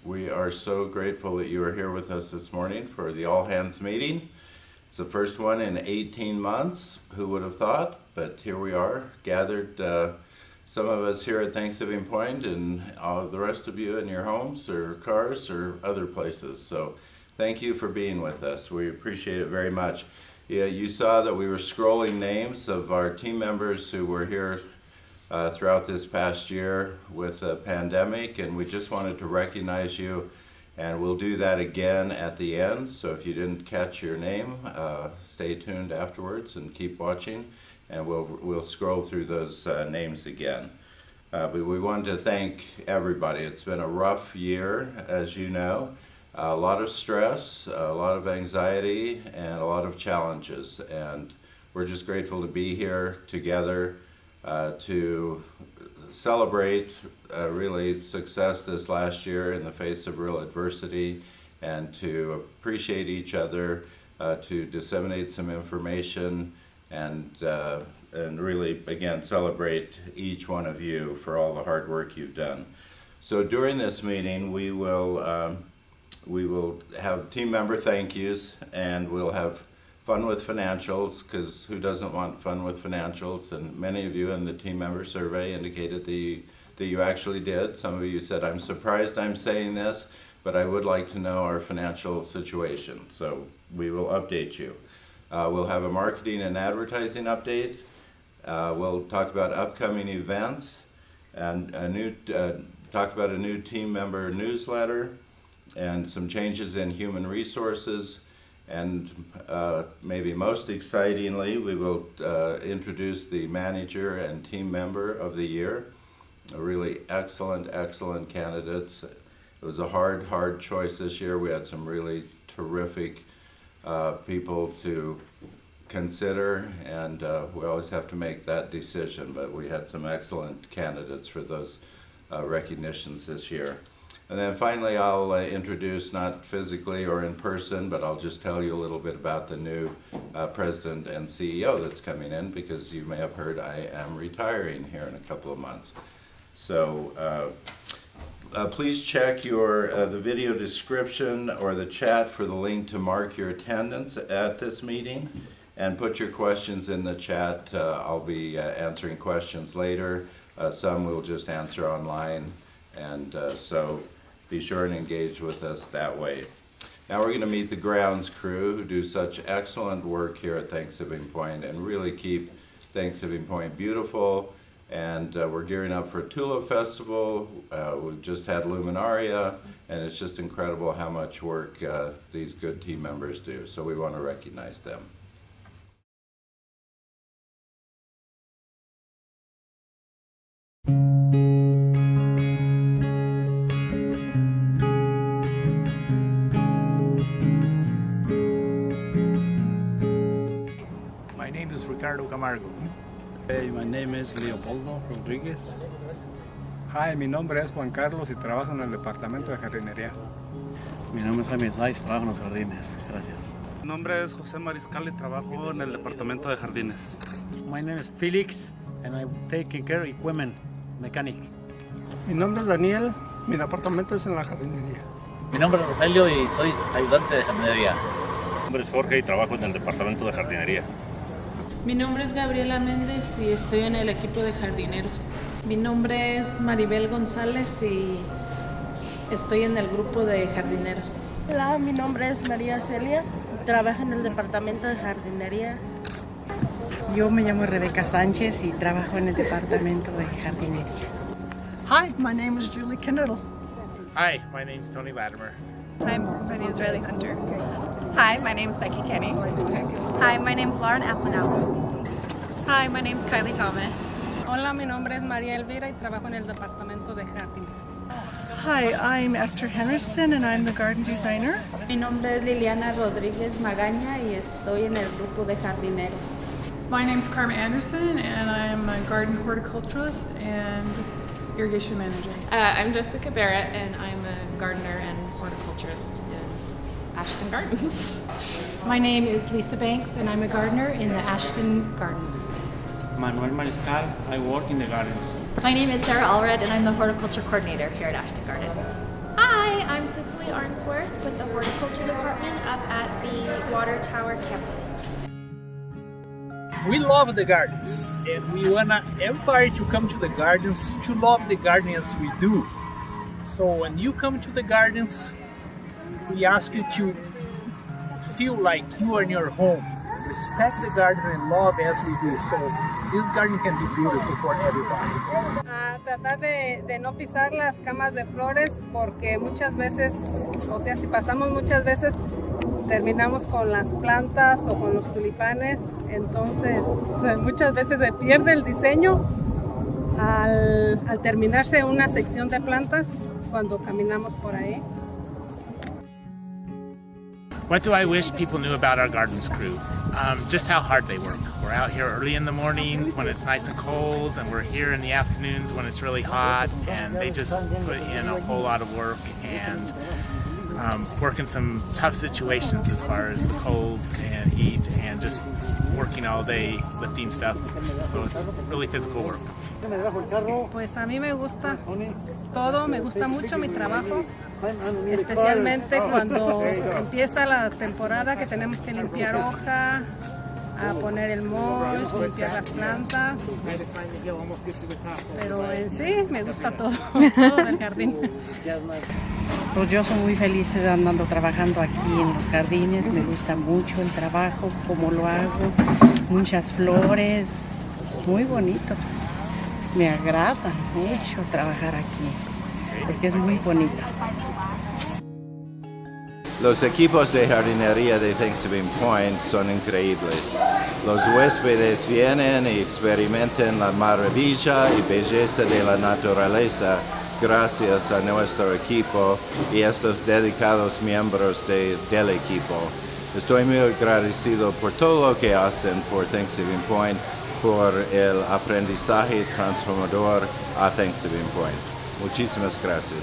We are so grateful that you are here with us this morning for the all hands meeting. It's the first one in 18 months. Who would have thought? But here we are, gathered, some of us here at Thanksgiving Point, and the rest of you in your homes or cars or other places. So thank you for being with us. We appreciate it very much. Yeah, you saw that we were scrolling names of our team members who were here throughout this past year with the pandemic, and we just wanted to recognize you, and we'll do that again at the end. So if you didn't catch your name, stay tuned afterwards and keep watching, and we'll scroll through those names again. But we wanted to thank everybody. It's been a rough year, as you know. A lot of stress, a lot of anxiety, and a lot of challenges, and we're just grateful to be here together to celebrate really success this last year in the face of real adversity, and to appreciate each other, to disseminate some information, and really, again, celebrate each one of you for all the hard work you've done. So during this meeting, we will have team member thank yous, and we'll have fun with financials, because who doesn't want fun with financials? And many of you in the team member survey indicated that you actually did. Some of you said, I'm surprised I'm saying this, but I would like to know our financial situation. So we will update you. We'll have a marketing and advertising update. We'll talk about upcoming events, and talk about a new team member newsletter, and some changes in human resources. And maybe most excitingly, we will introduce the manager and team member of the year. Really excellent candidates. It was a hard choice this year. We had some really terrific people to consider, and we always have to make that decision, but we had some excellent candidates for those recognitions this year. And then finally, I'll introduce, not physically or in person, but I'll just tell you a little bit about the new president and CEO that's coming in, because you may have heard I am retiring here in a couple of months. So please check the video description or the chat for the link to mark your attendance at this meeting, and put your questions in the chat. I'll be answering questions later. Some we'll just answer online, and so be sure and engage with us that way. Now we're going to meet the grounds crew, who do such excellent work here at Thanksgiving Point and really keep Thanksgiving Point beautiful. And we're gearing up for Tulip Festival. We've just had Luminaria, and it's just incredible how much work these good team members do. So we want to recognize them. My name is Ricardo Camargo. Hey, my name is Leopoldo Rodriguez. Hi, mi nombre es Juan Carlos y trabajo en el departamento de jardinería. Mi nombre es Jaime Saiz, trabajo en los jardines. Gracias. Mi nombre es José Mariscal y trabajo en el departamento de jardines. My name is Felix and I'm taking care of equipment, mechanic. Mi nombre es Daniel, mi departamento es en la jardinería. Mi nombre es Rogelio y soy ayudante de jardinería. Mi nombre es Jorge y trabajo en el departamento de jardinería. Mi nombre es Gabriela Méndez y estoy en el equipo de jardineros. Mi nombre es Maribel González y estoy en el grupo de jardineros. Hola, mi nombre es María Celia, trabajo en el departamento de jardinería. Yo me llamo Rebeca Sánchez y trabajo en el departamento de jardinería. Hi, my name is Julie Kennedal. Hi, my name is Tony Latimer. Hi, my name is Riley Hunter. Hi, my name is Becky Kenny. Hi, my name is Lauren Applenau. Hi, my name is Kylie Thomas. Hola, mi nombre es María Elvira y trabajo en el departamento de jardines. Hi, I'm Esther Henderson and I'm the garden designer. Mi nombre es Liliana Rodríguez Magaña y estoy en el grupo de jardineros. My name is Carmen Anderson and I'm a garden horticulturalist and irrigation manager. I'm Jessica Barrett and I'm a gardener and horticulturist in Ashton Gardens. My name is Lisa Banks and I'm a gardener in the Ashton Gardens. Manuel Mariscal, I work in the gardens. My name is Sarah Allred and I'm the horticulture coordinator here at Ashton Gardens. Hi, I'm Farnsworth with the Horticulture Department up at the Water Tower campus. We love the gardens, and we want everybody to come to the gardens to love the garden as we do. So when you come to the gardens, we ask you to feel like you are in your home. Respect the gardens and love as we do. So this garden can be beautiful for everybody. Tratar de no pisar las camas de flores porque muchas veces, o sea, si pasamos muchas veces, terminamos con las plantas o con los tulipanes, entonces muchas veces se pierde el diseño al terminarse una sección de plantas cuando caminamos por ahí. What do I wish people knew about our gardens crew? Just how hard they work. We're out here early in the mornings when it's nice and cold, and we're here in the afternoons when it's really hot, and they just put in a whole lot of work and work in some tough situations as far as the cold and heat and just working all day lifting stuff. So it's really physical work. Pues a mí me gusta todo, me gusta mucho mi trabajo, especialmente cuando empieza la temporada que tenemos que limpiar hoja, a poner el mulch, limpiar las plantas, pero en sí me gusta todo, todo del jardín. Pues yo soy muy feliz andando trabajando aquí en los jardines, me gusta mucho el trabajo, cómo lo hago, muchas flores, muy bonito. Me agrada mucho trabajar aquí, porque es muy bonito. Los equipos de jardinería de Thanksgiving Point son increíbles. Los huéspedes vienen y experimentan la maravilla y belleza de la naturaleza gracias a nuestro equipo y estos dedicados miembros del equipo. Estoy muy agradecido por todo lo que hacen por Thanksgiving Point, por el aprendizaje transformador a Thanksgiving Point. Muchísimas gracias.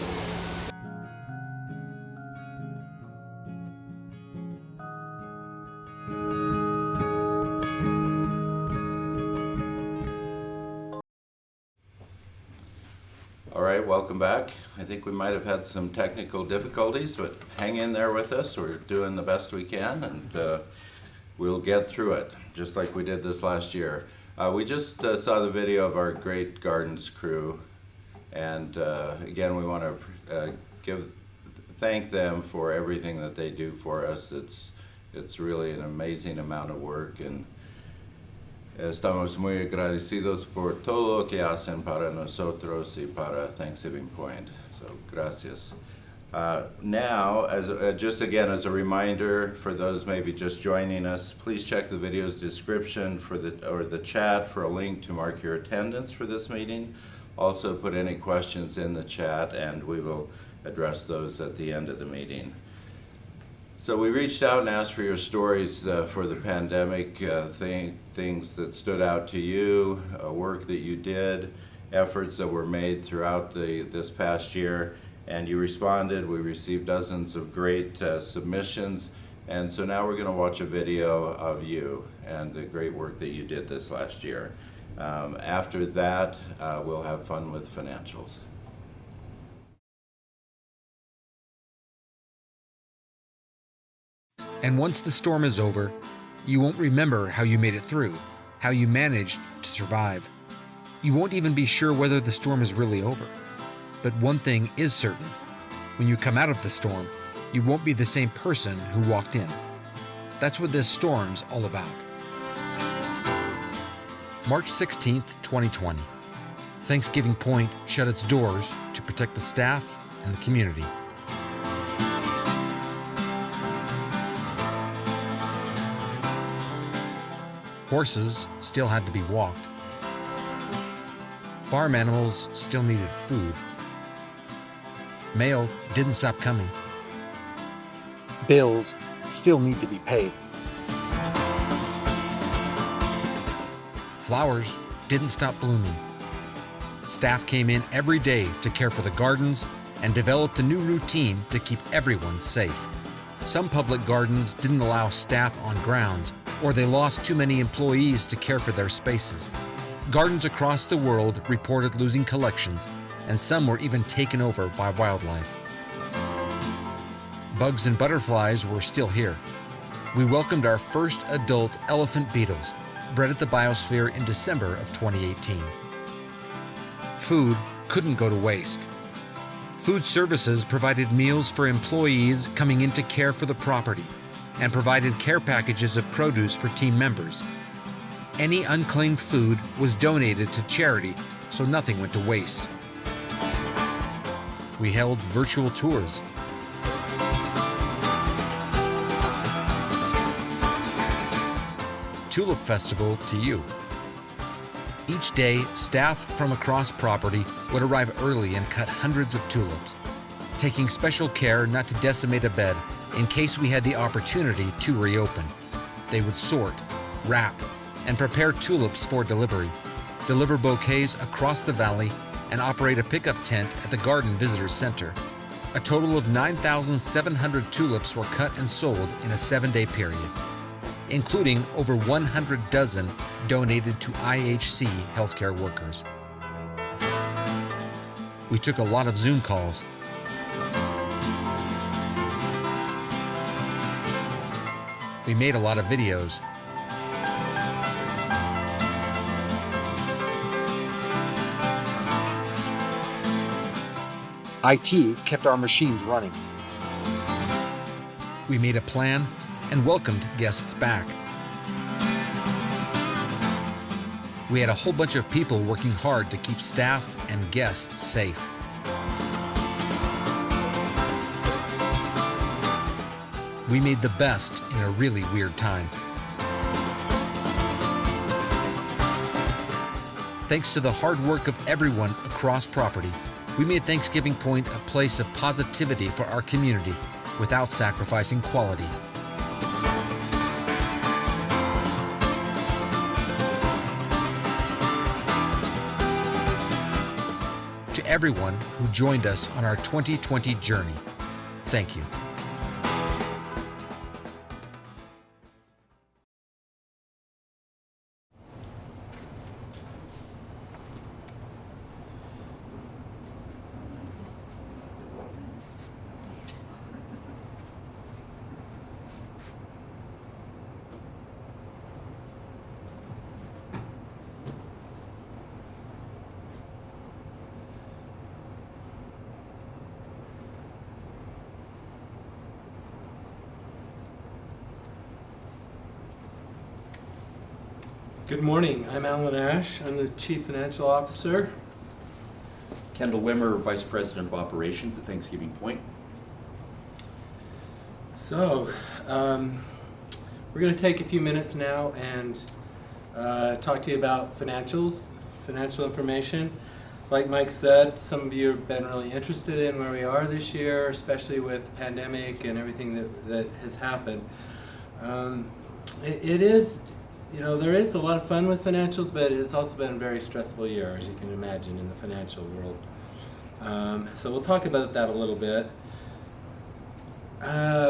All right, welcome back. I think we might have had some technical difficulties, but hang in there with us. We're doing the best we can, and we'll get through it, just like we did this last year. We just saw the video of our great gardens crew, and again, we want to thank them for everything that they do for us. It's really an amazing amount of work, and estamos muy agradecidos por todo lo que hacen para nosotros y para Thanksgiving Point. So, gracias. Now, just again as a reminder for those maybe just joining us, please check the video's description or the chat for a link to mark your attendance for this meeting. Also put any questions in the chat and we will address those at the end of the meeting. So we reached out and asked for your stories for the pandemic, things that stood out to you, work that you did, efforts that were made throughout this past year. And you responded. We received dozens of great submissions, and so now we're going to watch a video of you and the great work that you did this last year. After that, we'll have fun with financials. And once the storm is over, you won't remember how you made it through, how you managed to survive. You won't even be sure whether the storm is really over. But one thing is certain. When you come out of the storm, you won't be the same person who walked in. That's what this storm's all about. March 16th, 2020. Thanksgiving Point shut its doors to protect the staff and the community. Horses still had to be walked. Farm animals still needed food. Mail didn't stop coming. Bills still need to be paid. Flowers didn't stop blooming. Staff came in every day to care for the gardens and developed a new routine to keep everyone safe. Some public gardens didn't allow staff on grounds, or they lost too many employees to care for their spaces. Gardens across the world reported losing collections, and some were even taken over by wildlife. Bugs and butterflies were still here. We welcomed our first adult elephant beetles, bred at the biosphere in December of 2018. Food couldn't go to waste. Food Services provided meals for employees coming in to care for the property and provided care packages of produce for team members. Any unclaimed food was donated to charity, so nothing went to waste. We held virtual tours. Tulip Festival to you. Each day, staff from across property would arrive early and cut hundreds of tulips, taking special care not to decimate a bed in case we had the opportunity to reopen. They would sort, wrap, and prepare tulips for delivery, deliver bouquets across the valley, and operate a pickup tent at the Garden Visitor Center. A total of 9,700 tulips were cut and sold in a 7-day period, including over 100 dozen donated to IHC healthcare workers. We took a lot of Zoom calls. We made a lot of videos. IT kept our machines running. We made a plan and welcomed guests back. We had a whole bunch of people working hard to keep staff and guests safe. We made the best in a really weird time. Thanks to the hard work of everyone across property, we made Thanksgiving Point a place of positivity for our community without sacrificing quality. To everyone who joined us on our 2020 journey, thank you. Good morning. I'm Alan Ash. I'm the Chief Financial Officer. Kendall Wimmer, Vice President of Operations at Thanksgiving Point. So, we're going to take a few minutes now and talk to you about financial information. Like Mike said, some of you have been really interested in where we are this year, especially with the pandemic and everything that has happened. It is, you know, there is a lot of fun with financials, but it's also been a very stressful year, as you can imagine, in the financial world. So we'll talk about that a little bit.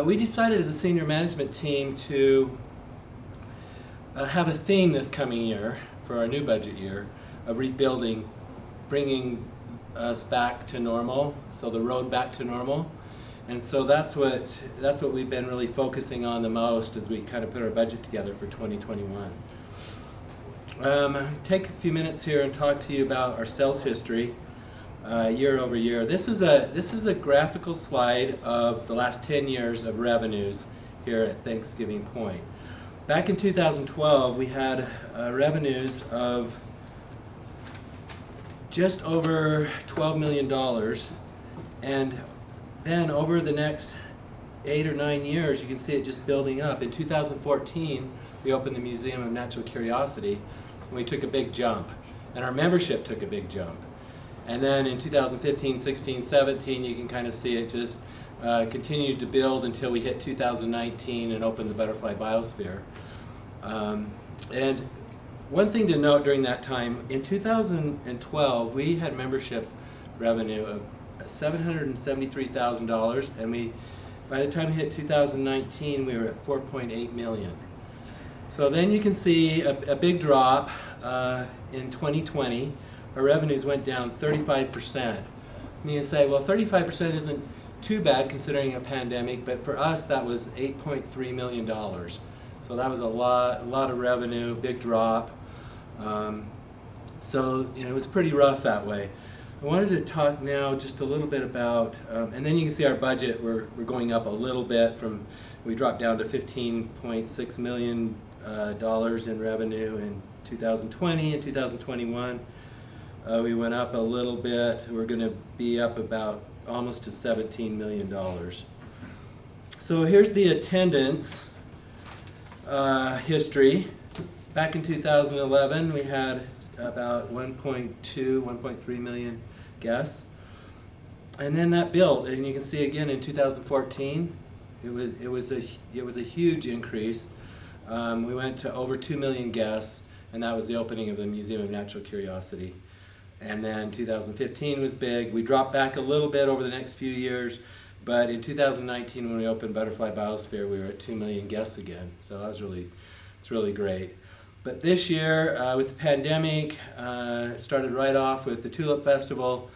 We decided as a senior management team to have a theme this coming year for our new budget year of rebuilding, bringing us back to normal, so the road back to normal. And so that's what we've been really focusing on the most as we kind of put our budget together for 2021. Take a few minutes here and talk to you about our sales history year over year. This is a graphical slide of the last 10 years of revenues here at Thanksgiving Point. Back in 2012, we had revenues of just over $12 million, and then over the next 8 or 9 years, you can see it just building up. In 2014, we opened the Museum of Natural Curiosity, and we took a big jump, and our membership took a big jump. And then in 2015, 16, 17, you can kind of see it just continued to build until we hit 2019 and opened the Butterfly Biosphere. And one thing to note during that time, in 2012, we had membership revenue of $773,000, and by the time we hit 2019, we were at 4.8 million. So then you can see a big drop in 2020. Our revenues went down 35%. And you say, well, 35% isn't too bad considering a pandemic, but for us that was $8.3 million. So that was a lot of revenue, big drop. So it was pretty rough that way. I wanted to talk now just a little bit about, and then you can see our budget, we're going up a little bit from, we dropped down to $15.6 million in revenue in 2020 and 2021. We went up a little bit. We're going to be up about almost to $17 million. So here's the attendance history. Back in 2011, we had about 1.3 million guests. And then that built, and you can see again in 2014, it was a huge increase. We went to over 2 million guests, and that was the opening of the Museum of Natural Curiosity. And then 2015 was big. We dropped back a little bit over the next few years, but in 2019 when we opened Butterfly Biosphere, we were at 2 million guests again. So that was it's really great. But this year, with the pandemic, it started right off with the Tulip Festival,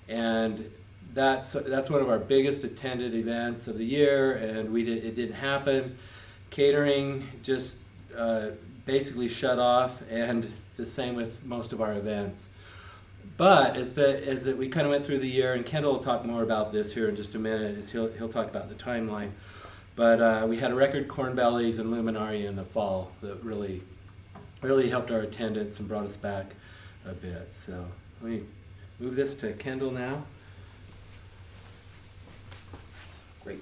and that's one of our biggest attended events of the year, and it didn't happen. Catering just basically shut off, and the same with most of our events. But as we kind of went through the year, and Kendall will talk more about this here in just a minute, as he'll talk about the timeline. But we had a record Corn Bellies and Luminaria in the fall that really helped our attendance and brought us back a bit. So let me move this to Kendall now. Great.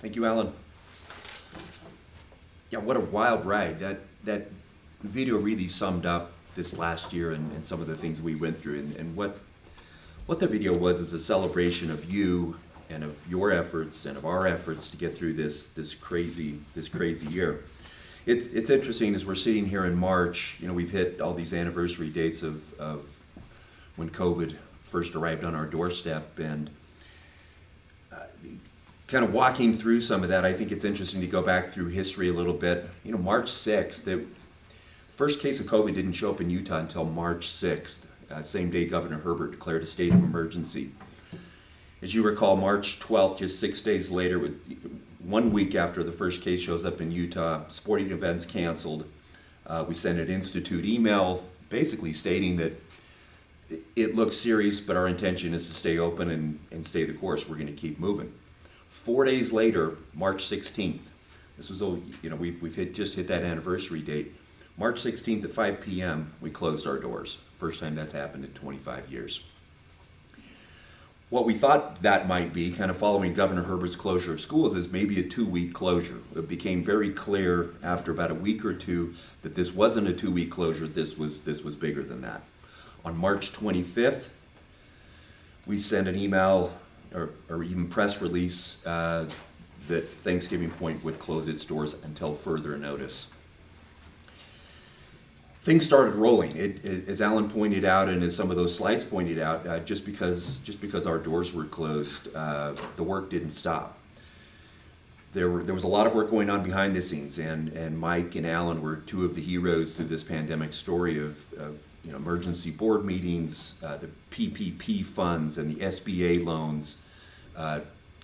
Thank you, Alan. Yeah, what a wild ride. That video really summed up this last year and some of the things we went through. And what the video was is a celebration of you and of your efforts and of our efforts to get through this crazy year. It's interesting as we're sitting here in March, we've hit all these anniversary dates of when COVID first arrived on our doorstep, and kind of walking through some of that, I think it's interesting to go back through history a little bit. March 6th, the first case of COVID didn't show up in Utah until March 6th, same day Governor Herbert declared a state of emergency. As you recall, March 12th, just 6 days later, 1 week after the first case shows up in Utah, sporting events canceled. We sent an institute email basically stating that it looks serious, but our intention is to stay open and stay the course. We're going to keep moving. 4 days later, March 16th, this was, we've just hit that anniversary date. March 16th at 5 p.m., we closed our doors. First time that's happened in 25 years. What we thought that might be, kind of following Governor Herbert's closure of schools, is maybe a 2-week closure. It became very clear after about a week or two that this wasn't a 2-week closure, this was bigger than that. On March 25th, we sent an email or even press release that Thanksgiving Point would close its doors until further notice. Things started rolling. As Alan pointed out, and as some of those slides pointed out, just because our doors were closed, the work didn't stop. There was a lot of work going on behind the scenes, and Mike and Alan were two of the heroes through this pandemic story of emergency board meetings, the PPP funds, and the SBA loans,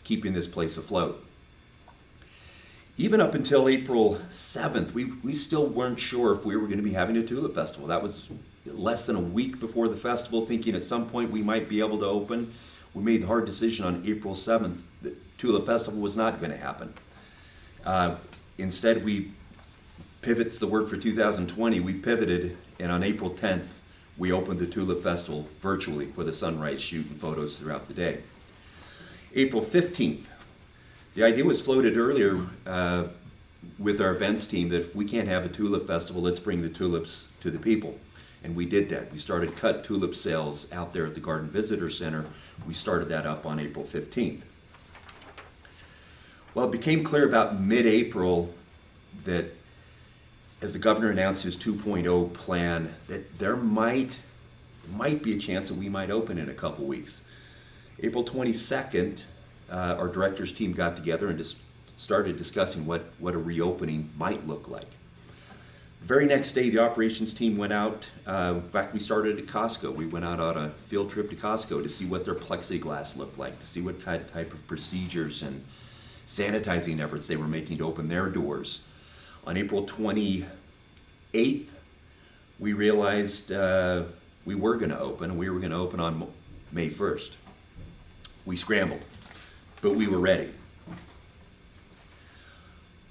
keeping this place afloat. Even up until April 7th, we still weren't sure if we were going to be having a Tulip Festival. That was less than a week before the festival, thinking at some point we might be able to open. We made the hard decision on April 7th that Tulip Festival was not going to happen. Instead, pivot's the word for 2020, we pivoted, and on April 10th, we opened the Tulip Festival virtually with a sunrise shoot and photos throughout the day. April 15th, the idea was floated earlier with our events team that if we can't have a Tulip Festival, let's bring the tulips to the people. And we did that. We started cut tulip sales out there at the Garden Visitor Center. We started that up on April 15th. Well, it became clear about mid-April that as the governor announced his 2.0 plan, that there might be a chance that we might open in a couple weeks. April 22nd, our directors team got together and just started discussing what a reopening might look like. The very next day, the operations team went out. In fact, we started at Costco. We went out on a field trip to Costco to see what their plexiglass looked like, to see what type of procedures and sanitizing efforts they were making to open their doors. On April 28th, we realized we were going to open, and we were going to open on May 1st. We scrambled, but we were ready.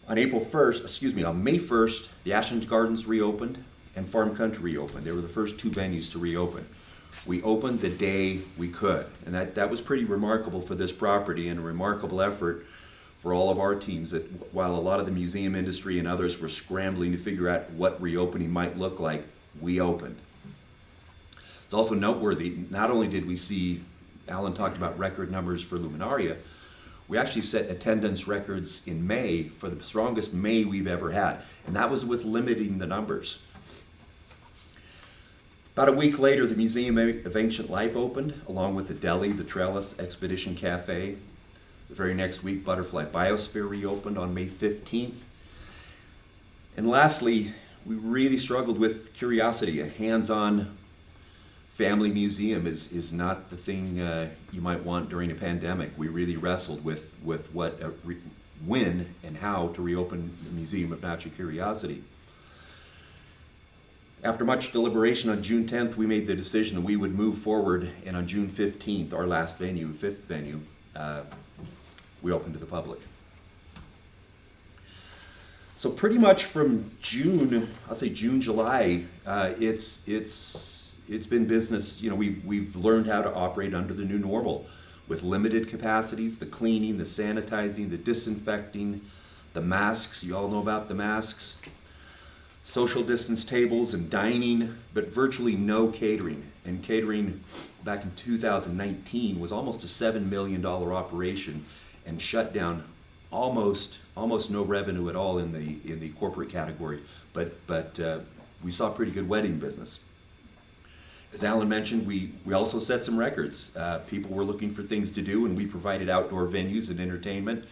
On May 1st, the Ashton Gardens reopened and Farm Country reopened. They were the first two venues to reopen. We opened the day we could, and that was pretty remarkable for this property and a remarkable effort for all of our teams, that while a lot of the museum industry and others were scrambling to figure out what reopening might look like, we opened. It's also noteworthy, not only did we see, Alan talked about record numbers for Luminaria, we actually set attendance records in May for the strongest May we've ever had, and that was with limiting the numbers. About a week later, the Museum of Ancient Life opened, along with the deli, the Trellis, Expedition Cafe. The very next week, Butterfly Biosphere reopened on May 15th. And lastly, we really struggled with curiosity. A hands-on family museum is not the thing you might want during a pandemic. We really wrestled with when and how to reopen the Museum of Natural Curiosity. After much deliberation, on June 10th, we made the decision that we would move forward, and on June 15th, our last venue, fifth venue, we opened to the public. So pretty much from June, I'll say June, July, it's been business. You know, we've learned how to operate under the new normal with limited capacities, the cleaning, the sanitizing, the disinfecting, the masks. You all know about the masks. Social distance tables and dining, but virtually no catering. And catering back in 2019 was almost a $7 million operation and shut down almost no revenue at all in the corporate category. But we saw pretty good wedding business. As Alan mentioned, we also set some records. People were looking for things to do, and we provided outdoor venues and entertainment.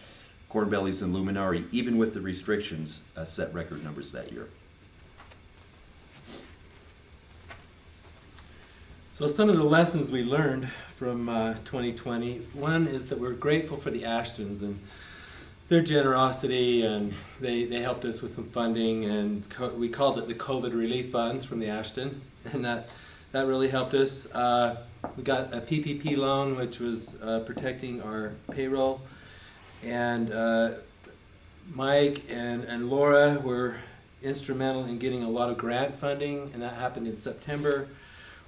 Cornbellies and Luminari, even with the restrictions, set record numbers that year. So some of the lessons we learned from 2020, one is that we're grateful for the Ashtons and their generosity, and they helped us with some funding, and we called it the COVID relief funds from the Ashton, and that really helped us. We got a PPP loan, which was protecting our payroll, and Mike and Laura were instrumental in getting a lot of grant funding, and that happened in September,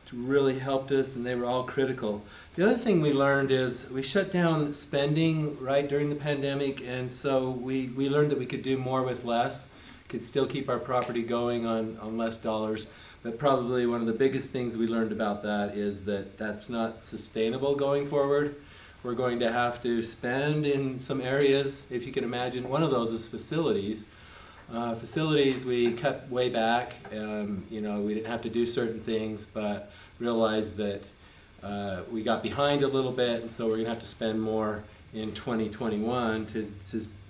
which really helped us, and they were all critical. The other thing we learned is we shut down spending right during the pandemic, and so we learned that we could do more with less, could still keep our property going on less dollars, but probably one of the biggest things we learned about that is that that's not sustainable going forward. We're going to have to spend in some areas, if you can imagine. One of those is facilities. Facilities we cut way back. You know, we didn't have to do certain things, but realized that we got behind a little bit, and so we're going to have to spend more in 2021 to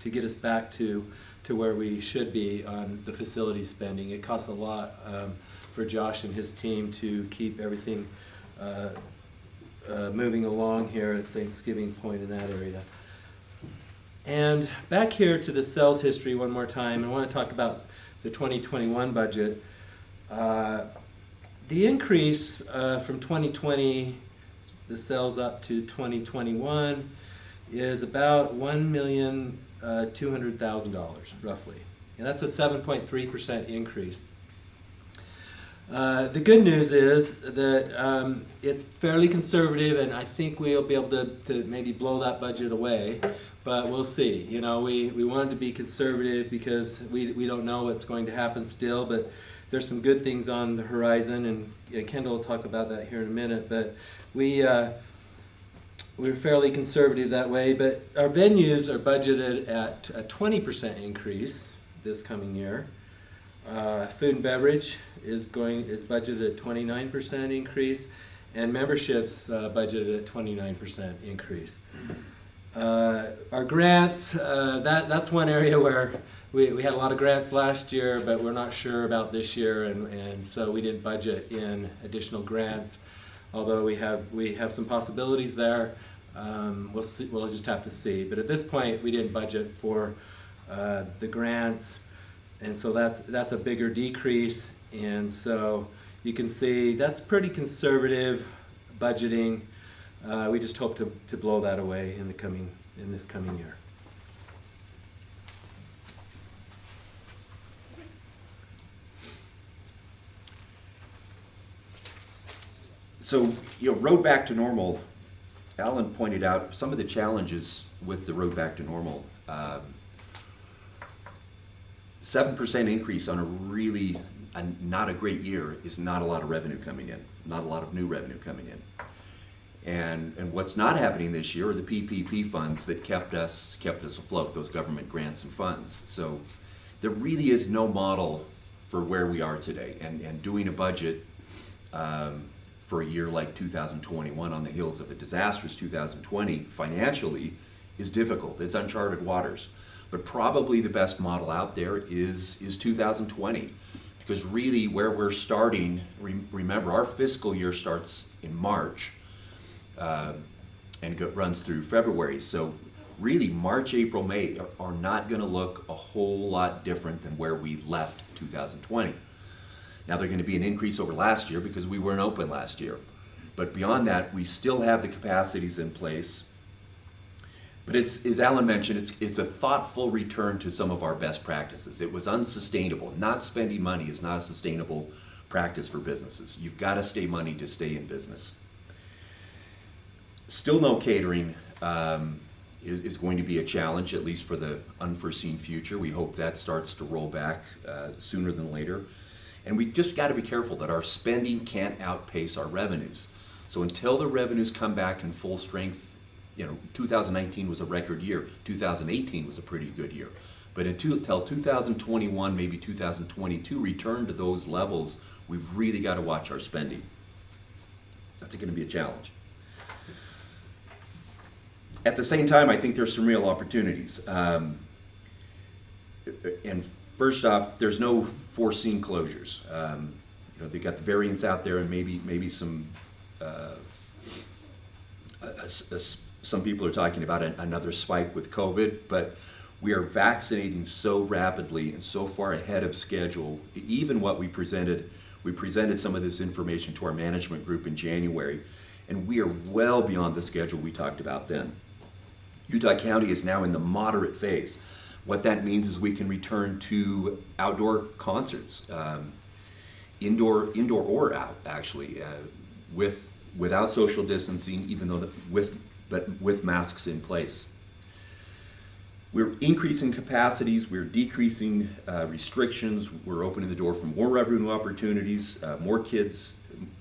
get us back to where we should be on the facility spending. It costs a lot for Josh and his team to keep everything moving along here at Thanksgiving Point in that area. And back here to the sales history one more time, I want to talk about the 2021 budget. The increase from 2020, the sales up to 2021, is about $1,200,000 roughly. And that's a 7.3% increase. The good news is that it's fairly conservative, and I think we'll be able to maybe blow that budget away, but we'll see. You know, we wanted to be conservative because we don't know what's going to happen still, but there's some good things on the horizon, and Kendall will talk about that here in a minute, but we're fairly conservative that way. But our venues are budgeted at a 20% increase this coming year. Food and beverage is budgeted at 29% increase, and memberships budgeted at 29% increase. Our grants, that's one area where we had a lot of grants last year, but we're not sure about this year, and so we didn't budget in additional grants. Although we have some possibilities there, we'll see. We'll just have to see. But at this point, we didn't budget for the grants, and so that's a bigger decrease. And so you can see that's pretty conservative budgeting. We just hope to blow that away in this coming year. So, road back to normal, Alan pointed out some of the challenges with the road back to normal. 7% increase on a really not a great year is not a lot of revenue coming in, not a lot of new revenue coming in. And what's not happening this year are the PPP funds that kept us afloat, those government grants and funds. So there really is no model for where we are today. And doing a budget for a year like 2021 on the heels of a disastrous 2020 financially is difficult. It's uncharted waters. But probably the best model out there is 2020. Because really where we're starting, remember our fiscal year starts in March and runs through February. So really March, April, May are not going to look a whole lot different than where we left 2020. Now they're going to be an increase over last year because we weren't open last year. But beyond that, we still have the capacities in place. But it's, as Alan mentioned, it's a thoughtful return to some of our best practices. It was unsustainable. Not spending money is not a sustainable practice for businesses. You've got to stay money to stay in business. Still no catering is going to be a challenge, at least for the unforeseen future. We hope that starts to roll back sooner than later. And we just got to be careful that our spending can't outpace our revenues. So until the revenues come back in full strength, 2019 was a record year. 2018 was a pretty good year. But until 2021, maybe 2022 return to those levels, we've really got to watch our spending. That's going to be a challenge. At the same time, I think there's some real opportunities. And first off, there's no foreseen closures. They've got the variants out there, and maybe some people are talking about another spike with COVID, but we are vaccinating so rapidly and so far ahead of schedule. Even what we presented some of this information to our management group in January, and we are well beyond the schedule we talked about then. Utah County is now in the moderate phase. What that means is we can return to outdoor concerts, indoor or out, actually, without social distancing, even though with masks in place. We're increasing capacities, we're decreasing restrictions, we're opening the door for more revenue opportunities, more kids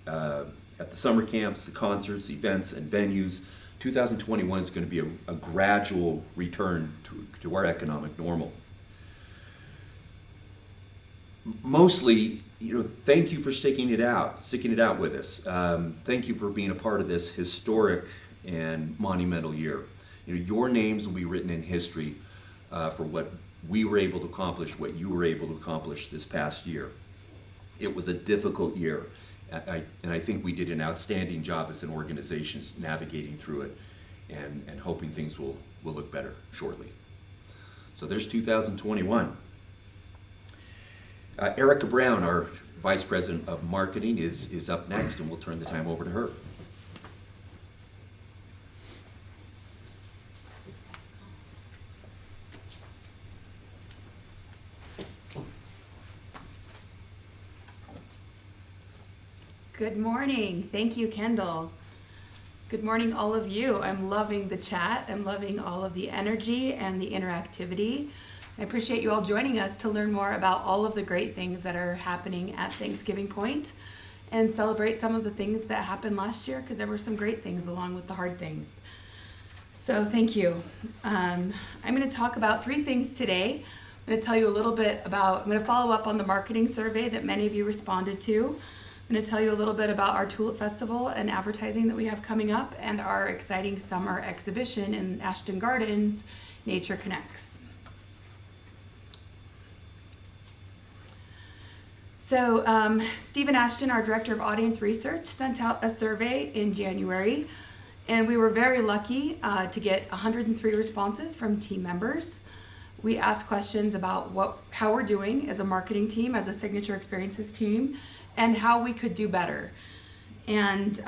at the summer camps, the concerts, events, and venues. 2021 is going to be a gradual return to our economic normal. Mostly, thank you for sticking it out with us. Thank you for being a part of this historic and monumental year. Your names will be written in history for what we were able to accomplish, what you were able to accomplish this past year. It was a difficult year, and I think we did an outstanding job as an organization navigating through it and hoping things will look better shortly. So there's 2021. Erica Brown, our Vice President of Marketing, is up next, and we'll turn the time over to her. Good morning. Thank you, Kendall. Good morning, all of you. I'm loving the chat. I'm loving all of the energy and the interactivity. I appreciate you all joining us to learn more about all of the great things that are happening at Thanksgiving Point and celebrate some of the things that happened last year, because there were some great things along with the hard things. So thank you. I'm going to talk about 3 things today. I'm going to tell you a little bit about, I'm going to follow up on the marketing survey that many of you responded to. I'm going to tell you a little bit about our Tulip Festival and advertising that we have coming up and our exciting summer exhibition in Ashton Gardens, Nature Connects. So Stephen Ashton, our Director of Audience Research, sent out a survey in January, and we were very lucky to get 103 responses from team members. We asked questions about how we're doing as a marketing team, as a Signature Experiences team, and how we could do better. And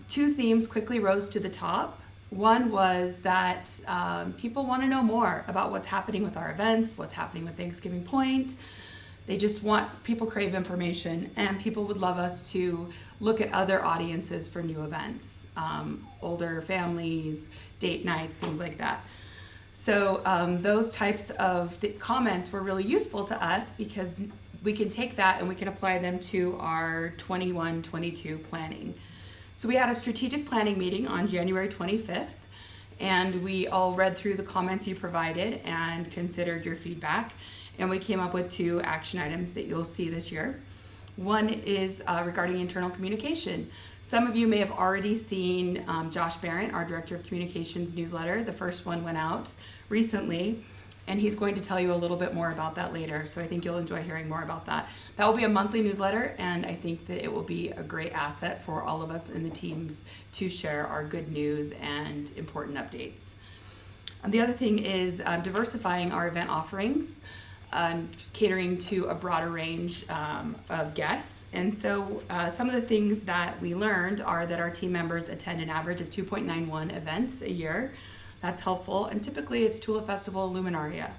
two themes quickly rose to the top. One was that people want to know more about what's happening with our events, what's happening with Thanksgiving Point. People crave information, and people would love us to look at other audiences for new events, older families, date nights, things like that. So those types of comments were really useful to us because we can take that and we can apply them to our 21-22 planning. So we had a strategic planning meeting on January 25th, and we all read through the comments you provided and considered your feedback, and we came up with 2 action items that you'll see this year. One is regarding internal communication. Some of you may have already seen Josh Barrett, our Director of Communications newsletter. The first one went out recently, and he's going to tell you a little bit more about that later, so I think you'll enjoy hearing more about that. That will be a monthly newsletter, and I think that it will be a great asset for all of us in the teams to share our good news and important updates. The other thing is diversifying our event offerings, catering to a broader range of guests. And so some of the things that we learned are that our team members attend an average of 2.91 events a year. That's helpful, and typically it's Tulip Festival, Luminaria.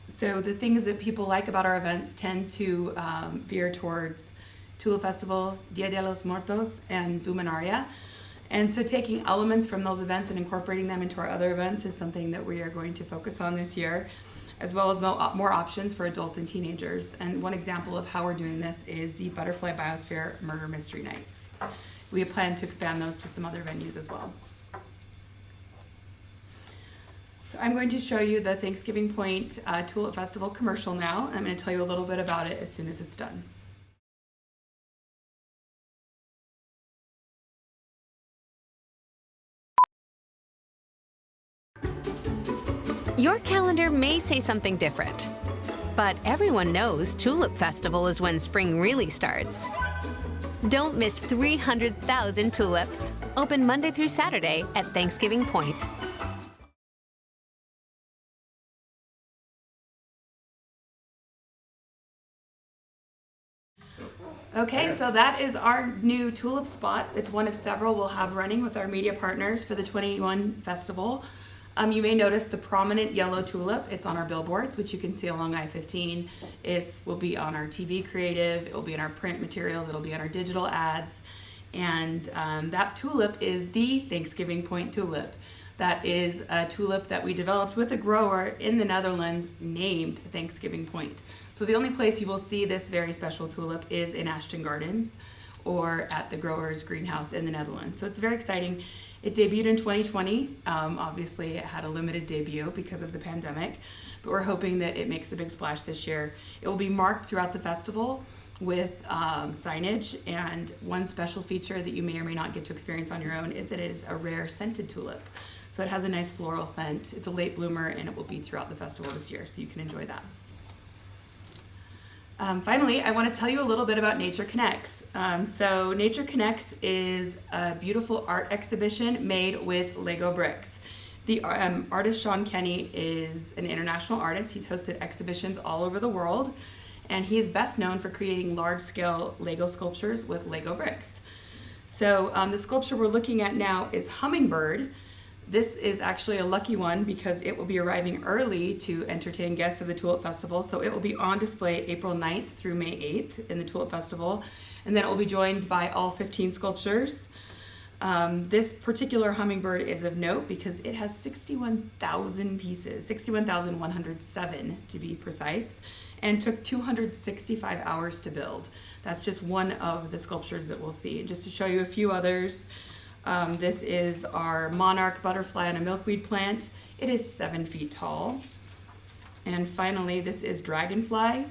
So the things that people like about our events tend to veer towards Tulip Festival, Dia de los Muertos, and Luminaria. And so taking elements from those events and incorporating them into our other events is something that we are going to focus on this year, as well as more options for adults and teenagers. And one example of how we're doing this is the Butterfly Biosphere Murder Mystery Nights. We plan to expand those to some other venues as well. So I'm going to show you the Thanksgiving Point Tulip Festival commercial now. I'm going to tell you a little bit about it as soon as it's done. Your calendar may say something different, but everyone knows Tulip Festival is when spring really starts. Don't miss 300,000 tulips. Open Monday through Saturday at Thanksgiving Point. Okay, so that is our new tulip spot. It's one of several we'll have running with our media partners for the 21 festival. You may notice the prominent yellow tulip. It's on our billboards, which you can see along I-15. It will be on our TV creative, it will be in our print materials, it'll be on our digital ads. And that tulip is the Thanksgiving Point tulip. That is a tulip that we developed with a grower in the Netherlands named Thanksgiving Point. So the only place you will see this very special tulip is in Ashton Gardens or at the grower's greenhouse in the Netherlands. So it's very exciting. It debuted in 2020. Obviously it had a limited debut because of the pandemic, but we're hoping that it makes a big splash this year. It will be marked throughout the festival with signage, and one special feature that you may or may not get to experience on your own is that it is a rare scented tulip. So it has a nice floral scent. It's a late bloomer, and it will be throughout the festival this year, so you can enjoy that. Finally, I want to tell you a little bit about Nature Connects. So Nature Connects is a beautiful art exhibition made with Lego bricks. The artist Sean Kenny is an international artist. He's hosted exhibitions all over the world, and he's best known for creating large-scale Lego sculptures with Lego bricks. So the sculpture we're looking at now is Hummingbird. This is actually a lucky one because it will be arriving early to entertain guests of the Tulip Festival. So it will be on display April 9th through May 8th in the Tulip Festival. And then it will be joined by all 15 sculptures. This particular hummingbird is of note because it has 61,000 pieces, 61,107 to be precise, and took 265 hours to build. That's just one of the sculptures that we'll see. Just to show you a few others. This is our monarch butterfly on a milkweed plant. It is 7 feet tall. And finally, this is dragonfly.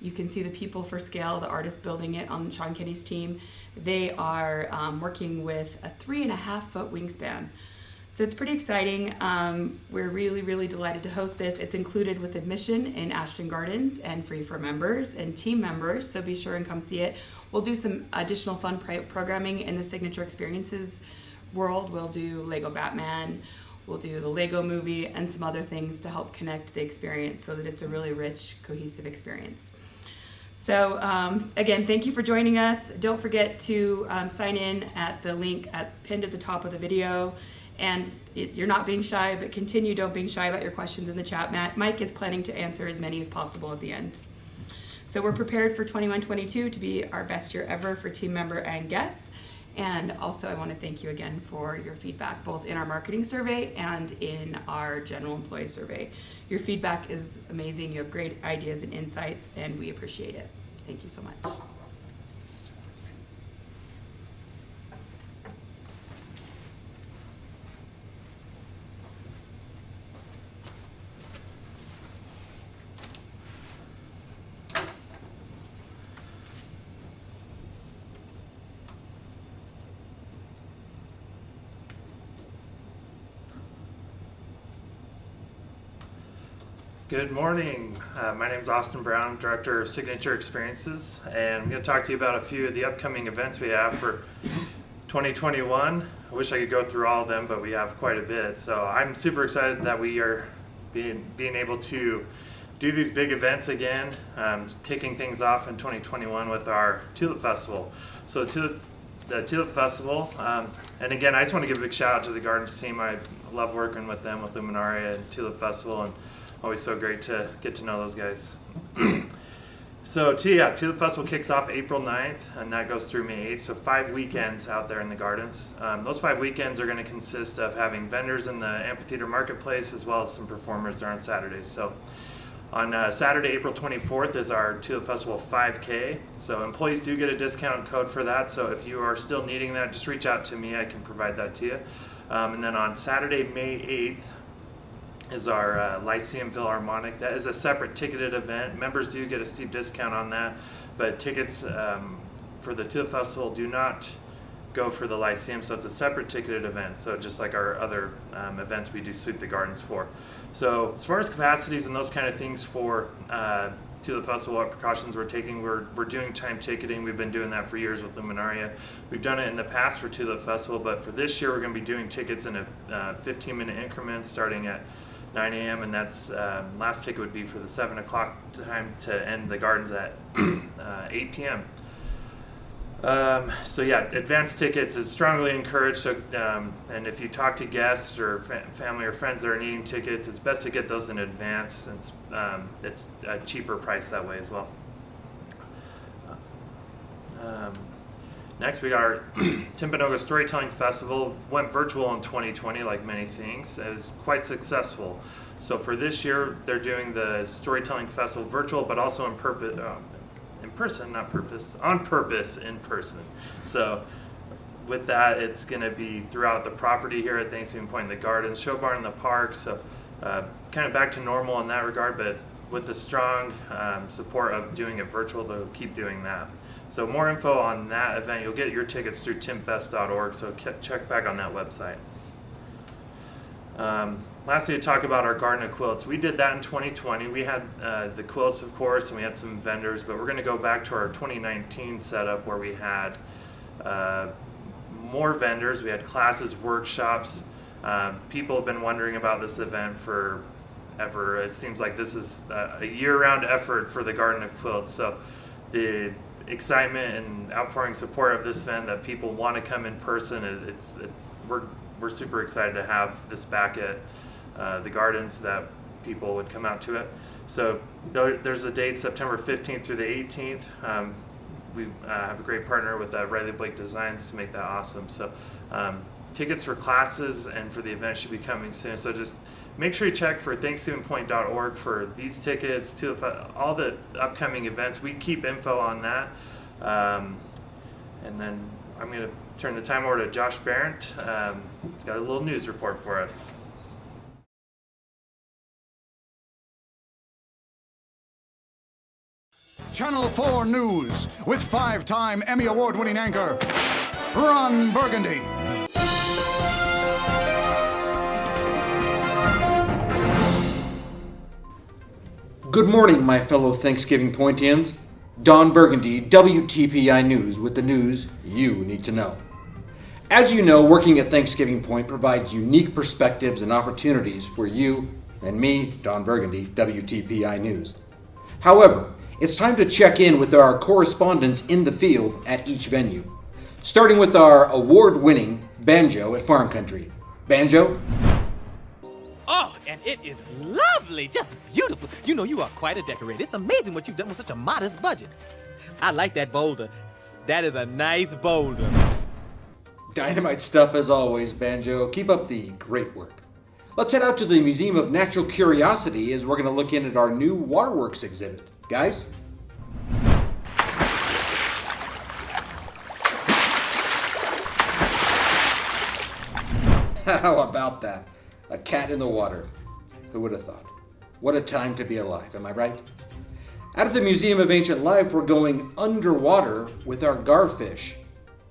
You can see the people for scale, the artists building it on Sean Kenny's team. They are working with a 3.5-foot wingspan. So it's pretty exciting. We're really, really delighted to host this. It's included with admission in Ashton Gardens and free for members and team members, so be sure and come see it. We'll do some additional fun programming in the Signature Experiences world. We'll do Lego Batman, we'll do the Lego movie, and some other things to help connect the experience so that it's a really rich, cohesive experience. So again, thank you for joining us. Don't forget to sign in at the link pinned at the top of the video. And you're not being shy, but continue, don't being shy about your questions in the chat. Mike is planning to answer as many as possible at the end. So we're prepared for 21-22 to be our best year ever for team member and guests. And also I want to thank you again for your feedback, both in our marketing survey and in our general employee survey. Your feedback is amazing. You have great ideas and insights, and we appreciate it. Thank you so much. Good morning. My name is Austin Brown, Director of Signature Experiences, and I'm going to talk to you about a few of the upcoming events we have for 2021. I wish I could go through all of them, but we have quite a bit. So I'm super excited that we are being able to do these big events again, kicking things off in 2021 with our Tulip Festival. So the Tulip Festival, and again, I just want to give a big shout out to the Gardens team. I love working with them with Luminaria and Tulip Festival, and always so great to get to know those guys. So Tulip Festival kicks off April 9th, and that goes through May 8th, so 5 weekends out there in the Gardens. Those 5 weekends are going to consist of having vendors in the amphitheater marketplace as well as some performers there on Saturdays. So on Saturday, April 24th is our Tulip Festival 5K. So employees do get a discount code for that, so if you are still needing that, just reach out to me, I can provide that to you. And then on Saturday, May 8th, is our Lyceum Philharmonic. That is a separate ticketed event. Members do get a steep discount on that, but tickets for the Tulip Festival do not go for the Lyceum, so it's a separate ticketed event. So just like our other events we do sweep the gardens for. So as far as capacities and those kind of things for Tulip Festival, what precautions we're taking, we're doing time ticketing. We've been doing that for years with Luminaria. We've done it in the past for Tulip Festival, but for this year we're going to be doing tickets in a 15-minute increments starting at 9 a.m. and that's last ticket would be for the 7 o'clock time to end the gardens at 8 p.m. So yeah, advance tickets is strongly encouraged. So and if you talk to guests or family or friends that are needing tickets, it's best to get those in advance. It's a cheaper price that way as well. Next, we got our Timpanogos Storytelling Festival. Went virtual in 2020, like many things. It was quite successful. So for this year, they're doing the Storytelling Festival virtual, but also on purpose, in person. So with that, it's going to be throughout the property here at Thanksgiving Point in the Gardens, show barn in the park. So kind of back to normal in that regard, but with the strong support of doing it virtual, they'll keep doing that. So more info on that event, you'll get your tickets through timfest.org, so check back on that website. Lastly, to talk about our Garden of Quilts. We did that in 2020. We had the quilts, of course, and we had some vendors, but we're going to go back to our 2019 setup where we had more vendors. We had classes, workshops. People have been wondering about this event forever. It seems like this is a year-round effort for the Garden of Quilts. So the excitement and outpouring support of this event that people want to come in person, we're super excited to have this back at the Gardens, that people would come out to it. So there's a date, September 15th through the 18th. We have a great partner with Riley Blake Designs to make that awesome. So tickets for classes and for the event should be coming soon. So just make sure you check for thanksgivingpoint.org for these tickets, all the upcoming events. We keep info on that. And then I'm going to turn the time over to Josh Barrett. He's got a little news report for us. Channel 4 News with 5-time Emmy Award-winning anchor, Ron Burgundy. Good morning, my fellow Thanksgiving Pointians. Don Burgundy, WTPI News, with the news you need to know. As you know, working at Thanksgiving Point provides unique perspectives and opportunities for you and me, Don Burgundy, WTPI News. However, it's time to check in with our correspondents in the field at each venue, starting with our award-winning Banjo at Farm Country. Banjo? Oh, and it is lovely, just beautiful. You know, you are quite a decorator. It's amazing what you've done with such a modest budget. I like that boulder. That is a nice boulder. Dynamite stuff as always, Banjo. Keep up the great work. Let's head out to the Museum of Natural Curiosity as we're going to look in at our new waterworks exhibit. Guys? How about that? A cat in the water. Who would have thought? What a time to be alive, am I right? Out of the Museum of Ancient Life, we're going underwater with our garfish.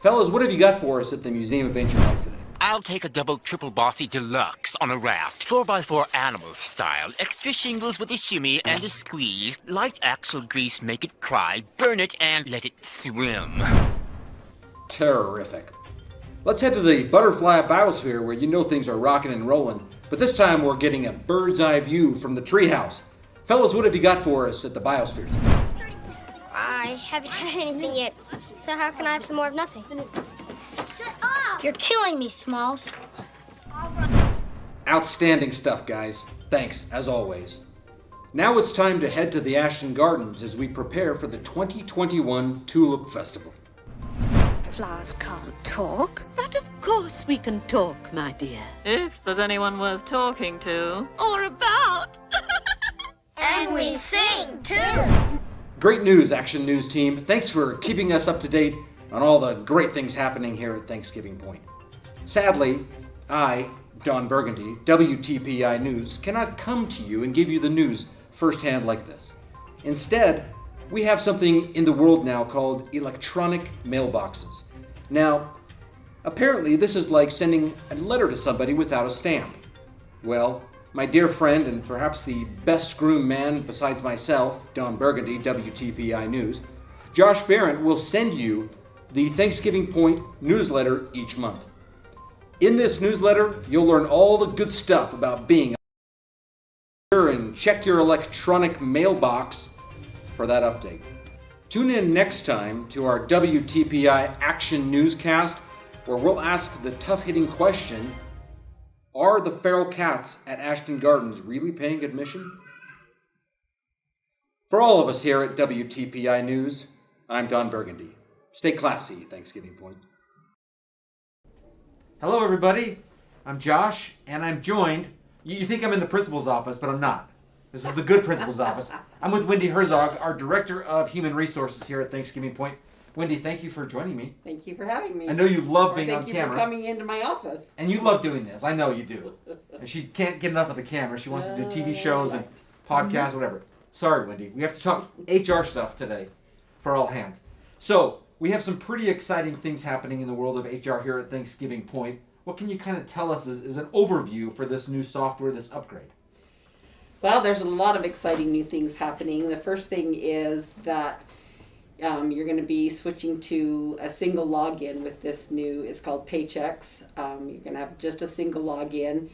Fellas, what have you got for us at the Museum of Ancient Life today? I'll take a double triple bossy deluxe on a raft, 4x4 animal style, extra shingles with a shimmy and a squeeze, light axle grease, make it cry, burn it and let it swim. Terrific. Let's head to the butterfly biosphere where you know things are rocking and rolling, but this time we're getting a bird's eye view from the treehouse. Fellas, what have you got for us at the biosphere today? I haven't had anything yet, so how can I have some more of nothing? Shut up! You're killing me, Smalls. Outstanding stuff, guys. Thanks, as always. Now it's time to head to the Ashton Gardens as we prepare for the 2021 Tulip Festival. Flowers can't talk, but of course we can talk, my dear. If there's anyone worth talking to. Or about. And we sing, too! Great news, Action News team. Thanks for keeping us up to date on all the great things happening here at Thanksgiving Point. Sadly, I, Don Burgundy, WTPI News, cannot come to you and give you the news firsthand like this. Instead, we have something in the world now called electronic mailboxes. Now, apparently this is like sending a letter to somebody without a stamp. Well, my dear friend and perhaps the best groomed man besides myself, Don Burgundy, WTPI News, Josh Barrett will send you the Thanksgiving Point newsletter each month. In this newsletter, you'll learn all the good stuff about being and check your electronic mailbox for that update. Tune in next time to our WTPI Action Newscast, where we'll ask the tough-hitting question, are the feral cats at Ashton Gardens really paying admission? For all of us here at WTPI News, I'm Don Burgundy. Stay classy, Thanksgiving Point. Hello, everybody. I'm Josh, and I'm joined. You think I'm in the principal's office, but I'm not. This is the good principal's office. I'm with Wendy Herzog, our Director of Human Resources here at Thanksgiving Point. Wendy, thank you for joining me. Thank you for having me. I know you love being on Thank you camera. for coming into my office. And you love doing this. I know you do. And she can't get enough of the camera. She wants to do TV shows and podcasts, whatever. Sorry, Wendy. We have to talk HR stuff today for all hands. So, we have some pretty exciting things happening in the world of HR here at Thanksgiving Point. What can you kind of tell us as an overview for this new software, this upgrade? Well, there's a lot of exciting new things happening. The first thing is that you're going to be switching to a single login with this new, it's called Paychecks. You're going to have just a single login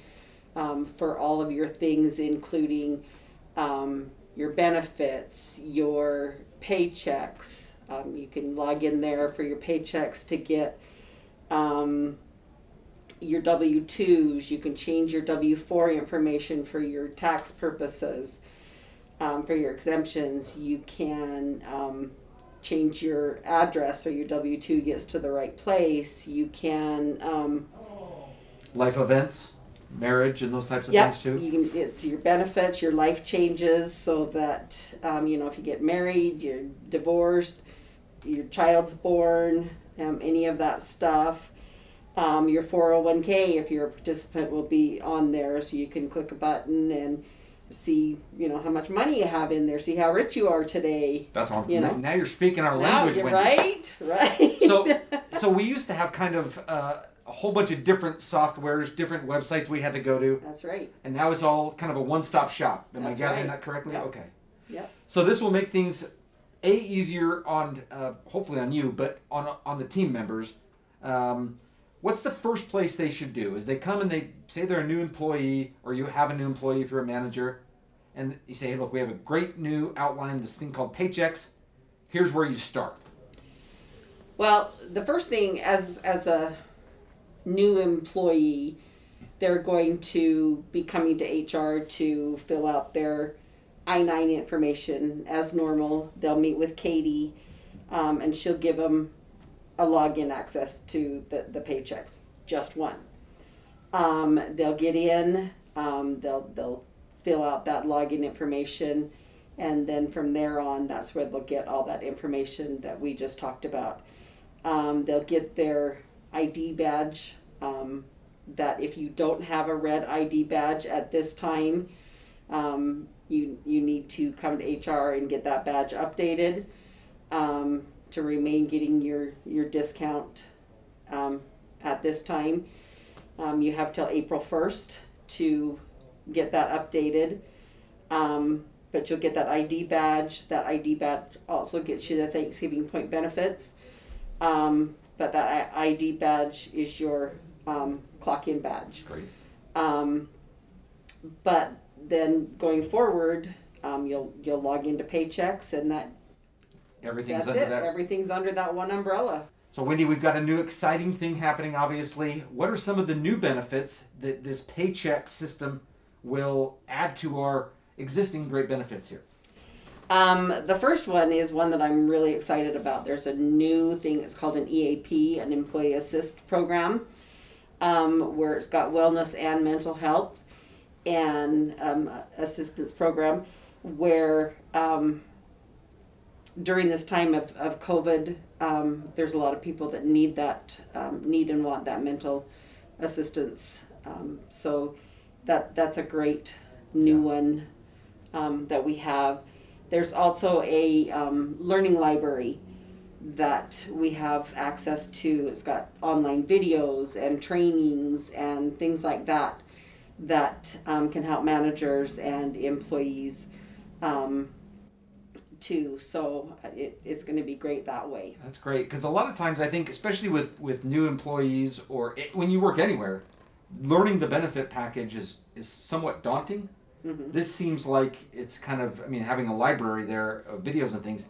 for all of your things, including your benefits, your paychecks. You can log in there for your paychecks to get your W-2s. You can change your W-4 information for your tax purposes, for your exemptions. You can change your address so your W-2 gets to the right place. You can Life events, marriage, and those types of yep, things too? You can, it's your benefits, your life changes, so that, if you get married, you're divorced, your child's born, any of that stuff. Your 401k, if you're a participant, will be on there, so you can click a button and see, how much money you have in there, see how rich you are today. That's all. You know? Now you're speaking our Now, language, Wendy. Right. So we used to have kind of a whole bunch of different softwares, different websites we had to go to. That's right. And now it's all kind of a one-stop shop. Am I That's gathering right. that correctly? Yep. Okay. Yep. So this will make things easier on hopefully on you, but on the team members. What's the first place they should do? Is they come and they say they're a new employee, or you have a new employee if you're a manager, and you say, hey, look, we have a great new outline, this thing called Paychecks. Here's where you start. Well, the first thing, as a new employee, they're going to be coming to HR to fill out their I-9 information as normal. They'll meet with Katie, and she'll give them a login access to the Paychecks, just one. They'll get in, they'll fill out that login information, and then from there on, that's where they'll get all that information that we just talked about. They'll get their ID badge, that if you don't have a red ID badge at this time, you need to come to HR and get that badge updated to remain getting your discount at this time. You have till April 1st to get that updated, but you'll get that ID badge. That ID badge also gets you the Thanksgiving point benefits, but that ID badge is your clock-in badge. Great. But then going forward, you'll log into Paychecks, and that's Everything's it. under that. Everything's under that one umbrella. So Wendy, we've got a new exciting thing happening, obviously. What are some of the new benefits that this paycheck system will add to our existing great benefits here? The first one is one that I'm really excited about. There's a new thing, it's called an EAP, an Employee Assist Program, where it's got wellness and mental health and assistance program, where during this time of COVID, there's a lot of people that need and want that mental assistance. So that's a great new one that we have. There's also a learning library that we have access to. It's got online videos and trainings and things like that can help managers and employees too. So it's going to be great that way. That's great, because a lot of times I think, especially with new employees or when you work anywhere, learning the benefit package is somewhat daunting. Mm-hmm. This seems like it's kind of, having a library there of videos and things,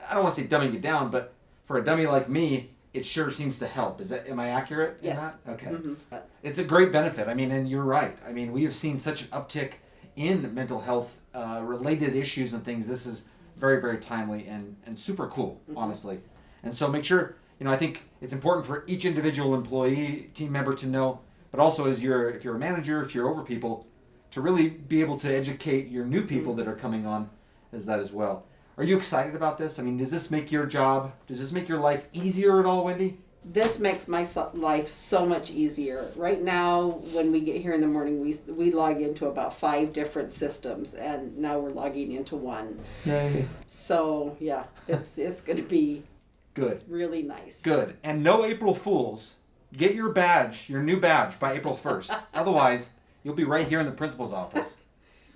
I don't want to say dumbing it down, but for a dummy like me, it sure seems to help. Am I accurate in Yes. that? Okay. Mm-hmm. It's a great benefit. And you're right. We have seen such an uptick in mental health related issues and things. This is very, very timely and super cool, honestly. And so make sure, I think it's important for each individual employee, team member to know, but also if you're a manager, if you're over people, to really be able to educate your new people that are coming on as that as well. Are you excited about this? Does this make your life easier at all, Wendy? This makes my life so much easier. Right now, when we get here in the morning, we log into about 5 different systems, and now we're logging into one. Yay. So, yeah, it's going to be good, really nice. Good. And no April Fools. Get your badge, your new badge, by April 1st. Otherwise, you'll be right here in the principal's office.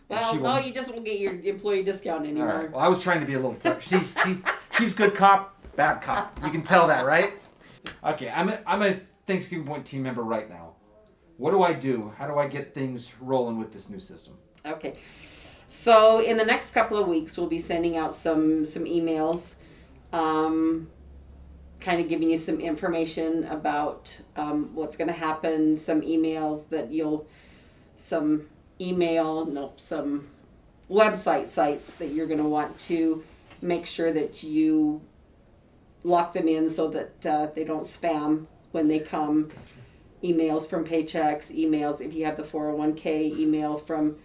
Well, no, you just won't get your employee discount anymore. All right. Well, I was trying to be a little tough. She's good cop, bad cop. You can tell that, right? Okay, I'm a Thanksgiving Point team member right now. What do I do? How do I get things rolling with this new system? Okay. So in the next couple of weeks, we'll be sending out some emails, kind of giving you some information about what's going to happen, some emails that some website sites that you're going to want to make sure that you lock them in so that they don't spam when they come. Gotcha. Emails from Paychecks, emails if you have the 401k, email from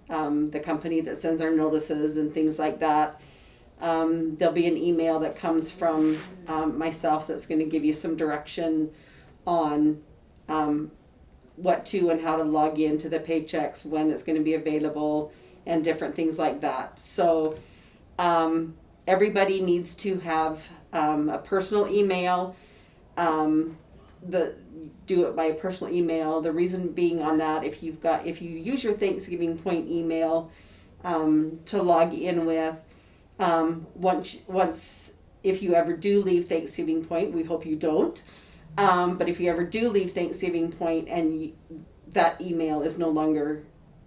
the company that sends our notices and things like that. There'll be an email that comes from myself that's going to give you some direction on what to and how to log into the Paychecks, when it's going to be available, and different things like that. So everybody needs to have a personal email. Do it by a personal email. The reason being on that, if you use your Thanksgiving Point email to log in with, once if you ever do leave Thanksgiving Point, we hope you don't. But if you ever do leave Thanksgiving Point and that email is no longer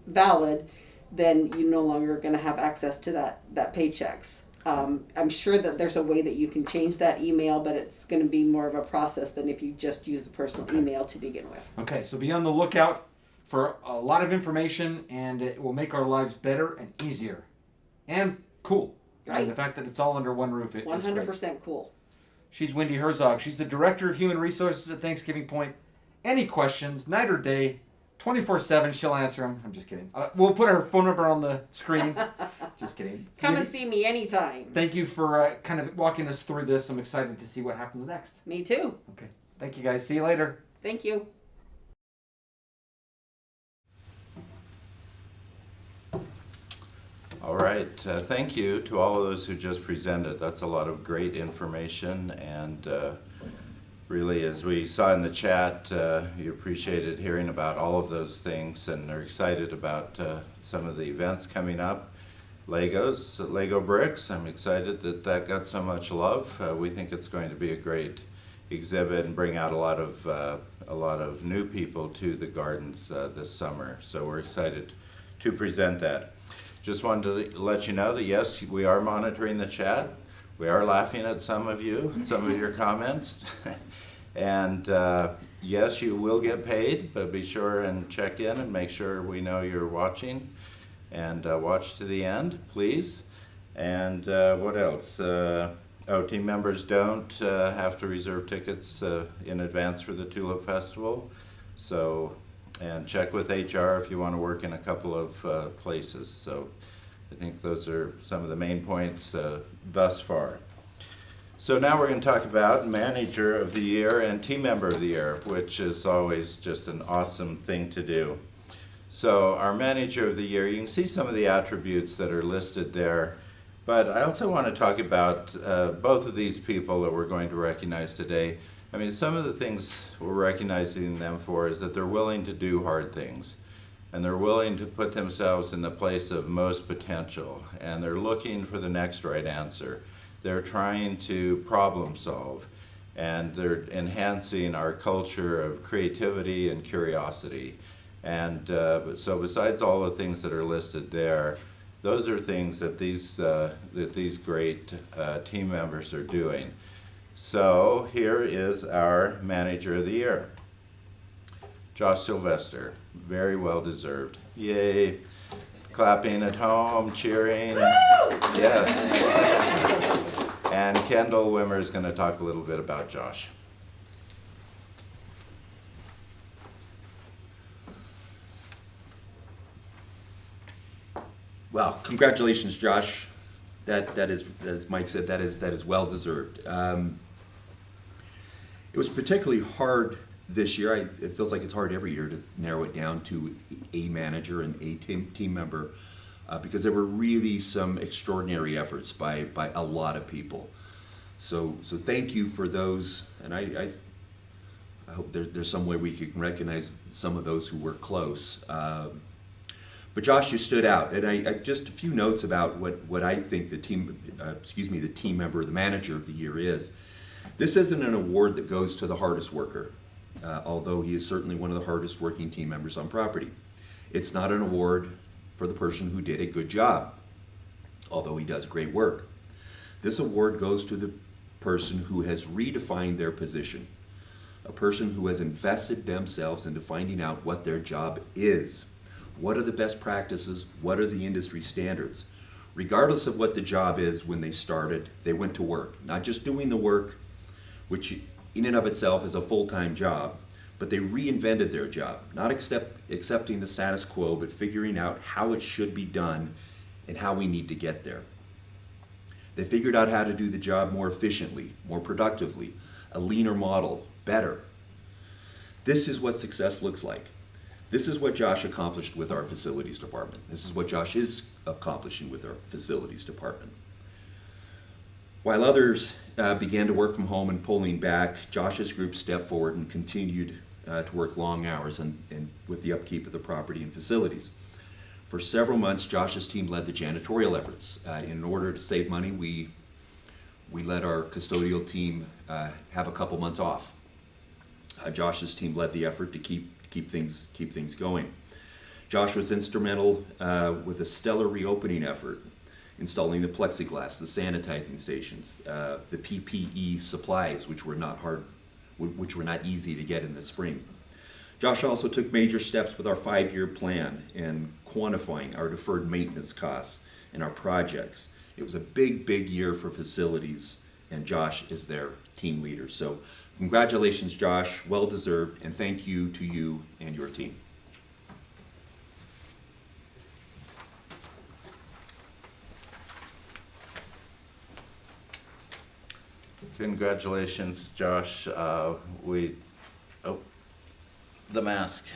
valid, then you're no longer going to have access to that paychecks. I'm sure that there's a way that you can change that email, but it's going to be more of a process than if you just use a personal email to begin with. Okay, so be on the lookout for a lot of information, and it will make our lives better and easier and cool. Right. And the fact that it's all under one roof is 100% great. cool. She's Wendy Herzog. She's the Director of Human Resources at Thanksgiving Point. Any questions, night or day, 24/7, she'll answer them. I'm just kidding. We'll put her phone number on the screen. Just kidding. Come and see me anytime. Thank you for kind of walking us through this. I'm excited to see what happens next. Me too. Okay. Thank you, guys. See you later. Thank you. All right, thank you to all of those who just presented. That's a lot of great information, and really, as we saw in the chat, you appreciated hearing about all of those things and are excited about some of the events coming up. Lego bricks, I'm excited that got so much love. We think it's going to be a great exhibit and bring out a lot of new people to the gardens this summer. So we're excited to present that. Just wanted to let you know that yes, we are monitoring the chat. We are laughing at some of your comments. And yes, you will get paid, but be sure and check in and make sure we know you're watching. And watch to the end, please. And what else? Team members don't have to reserve tickets in advance for the Tulip Festival. So, and check with HR if you want to work in a couple of places. So I think those are some of the main points thus far. So now we're going to talk about Manager of the Year and Team Member of the Year, which is always just an awesome thing to do. So our Manager of the Year, you can see some of the attributes that are listed there, but I also want to talk about both of these people that we're going to recognize today. I mean, some of the things we're recognizing them for is that they're willing to do hard things, and they're willing to put themselves in the place of most potential, and they're looking for the next right answer. They're trying to problem solve, and they're enhancing our culture of creativity and curiosity. And so besides all the things that are listed there, those are things that these great team members are doing. So here is our Manager of the Year. Josh Sylvester, very well deserved. Yay. Clapping at home, cheering. Yes. And Kendall Wimmer is going to talk a little bit about Josh. Well, congratulations, Josh. That is, as Mike said, that is well deserved. It was particularly hard this year. It feels like it's hard every year to narrow it down to a manager and a team member, because there were really some extraordinary efforts by a lot of people. So thank you for those, and I hope there's some way we can recognize some of those who were close. But Josh, you stood out, and I just a few notes about what I think the team member, or the Manager of the Year is. This isn't an award that goes to the hardest worker, although he is certainly one of the hardest working team members on property. It's not an award for the person who did a good job, although he does great work. This award goes to the person who has redefined their position, a person who has invested themselves into finding out what their job is. What are the best practices? What are the industry standards? Regardless of what the job is, when they started, they went to work. Not just doing the work, which in and of itself is a full-time job, but they reinvented their job. Not accepting the status quo, but figuring out how it should be done and how we need to get there. They figured out how to do the job more efficiently, more productively, a leaner model, better. This is what success looks like. This is what Josh accomplished with our facilities department. This is what Josh is accomplishing with our facilities department. While others began to work from home and pulling back, Josh's group stepped forward and continued to work long hours and with the upkeep of the property and facilities. For several months, Josh's team led the janitorial efforts. In order to save money, we let our custodial team have a couple months off. Josh's team led the effort to keep things going. Josh was instrumental with a stellar reopening effort, installing the plexiglass, the sanitizing stations, the PPE supplies, which were not easy to get in the spring. Josh also took major steps with our 5-year plan and quantifying our deferred maintenance costs and our projects. It was a big year for facilities, and Josh is their team leader. So congratulations, Josh, well deserved, and thank you to you and your team. Congratulations, Josh. The mask.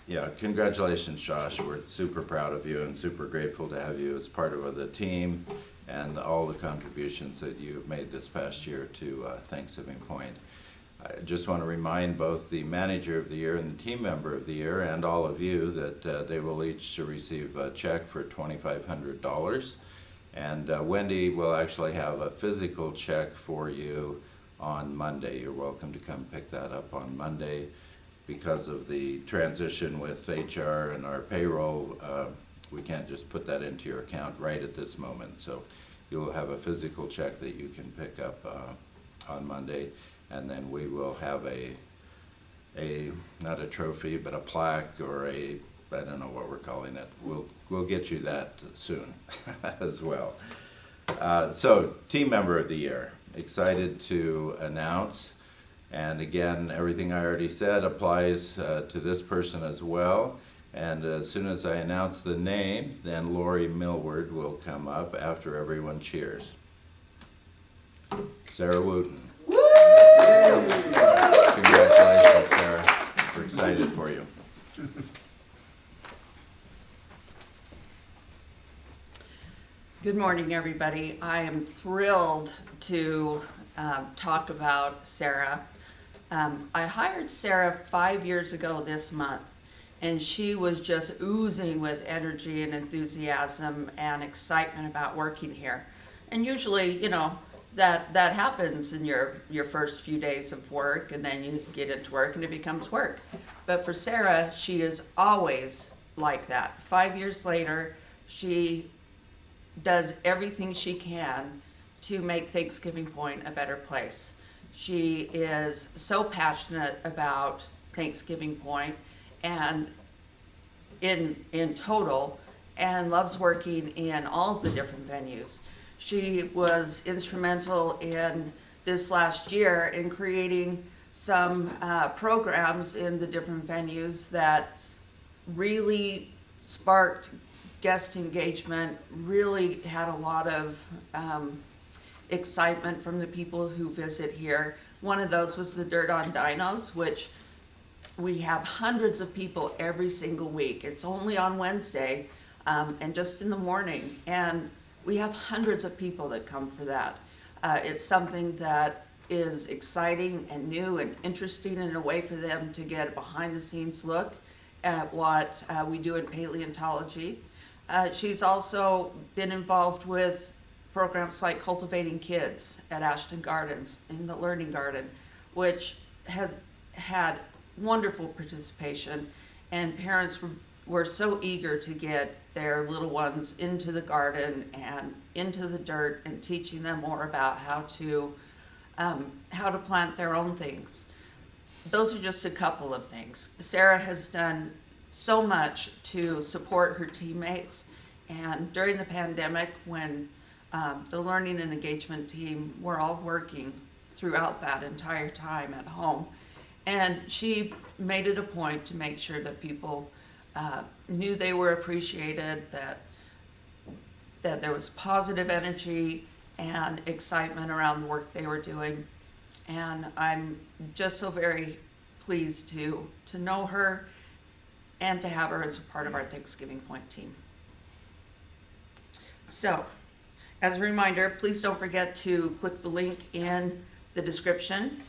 Yeah, congratulations, Josh. We're super proud of you and super grateful to have you as part of the team and all the contributions that you've made this past year to Thanksgiving Point. I just want to remind both the Manager of the Year and the Team Member of the Year and all of you that they will each receive a check for $2,500. And Wendy will actually have a physical check for you on Monday. You're welcome to come pick that up on Monday. Because of the transition with HR and our payroll, we can't just put that into your account right at this moment. So you'll have a physical check that you can pick up on Monday, and then we will have a not a trophy, but a plaque or I don't know what we're calling it. We'll get you that soon as well. So, Team Member of the Year, excited to announce. And again, everything I already said applies to this person as well. And as soon as I announce the name, then Lori Millward will come up after everyone cheers. Sarah Wooten. Congratulations, Sarah. We're excited for you. Good morning, everybody. I am thrilled to talk about Sarah. I hired Sarah 5 years ago this month, and she was just oozing with energy and enthusiasm and excitement about working here. And usually, you know, that happens in your first few days of work, and then you get into work and it becomes work. But for Sarah, she is always like that. 5 years later, she does everything she can to make Thanksgiving Point a better place. She is so passionate about Thanksgiving Point and in total, and loves working in all of the different venues. She was instrumental in this last year in creating some programs in the different venues that really sparked guest engagement, really had a lot of excitement from the people who visit here. One of those was the Dirt on Dinos, which we have hundreds of people every single week. It's only on Wednesday and just in the morning, and we have hundreds of people that come for that. It's something that is exciting and new and interesting in a way for them to get a behind the scenes look at what we do in paleontology. She's also been involved with programs like Cultivating Kids at Ashton Gardens in the Learning Garden, which has had wonderful participation, and parents were so eager to get their little ones into the garden and into the dirt and teaching them more about how to plant their own things. Those are just a couple of things. Sarah has done so much to support her teammates, and during the pandemic, when the learning and engagement team were all working throughout that entire time at home, and she made it a point to make sure that people knew they were appreciated, that there was positive energy and excitement around the work they were doing. And I'm just so very pleased to know her and to have her as a part of our Thanksgiving Point team. So, as a reminder, please don't forget to click the link in the description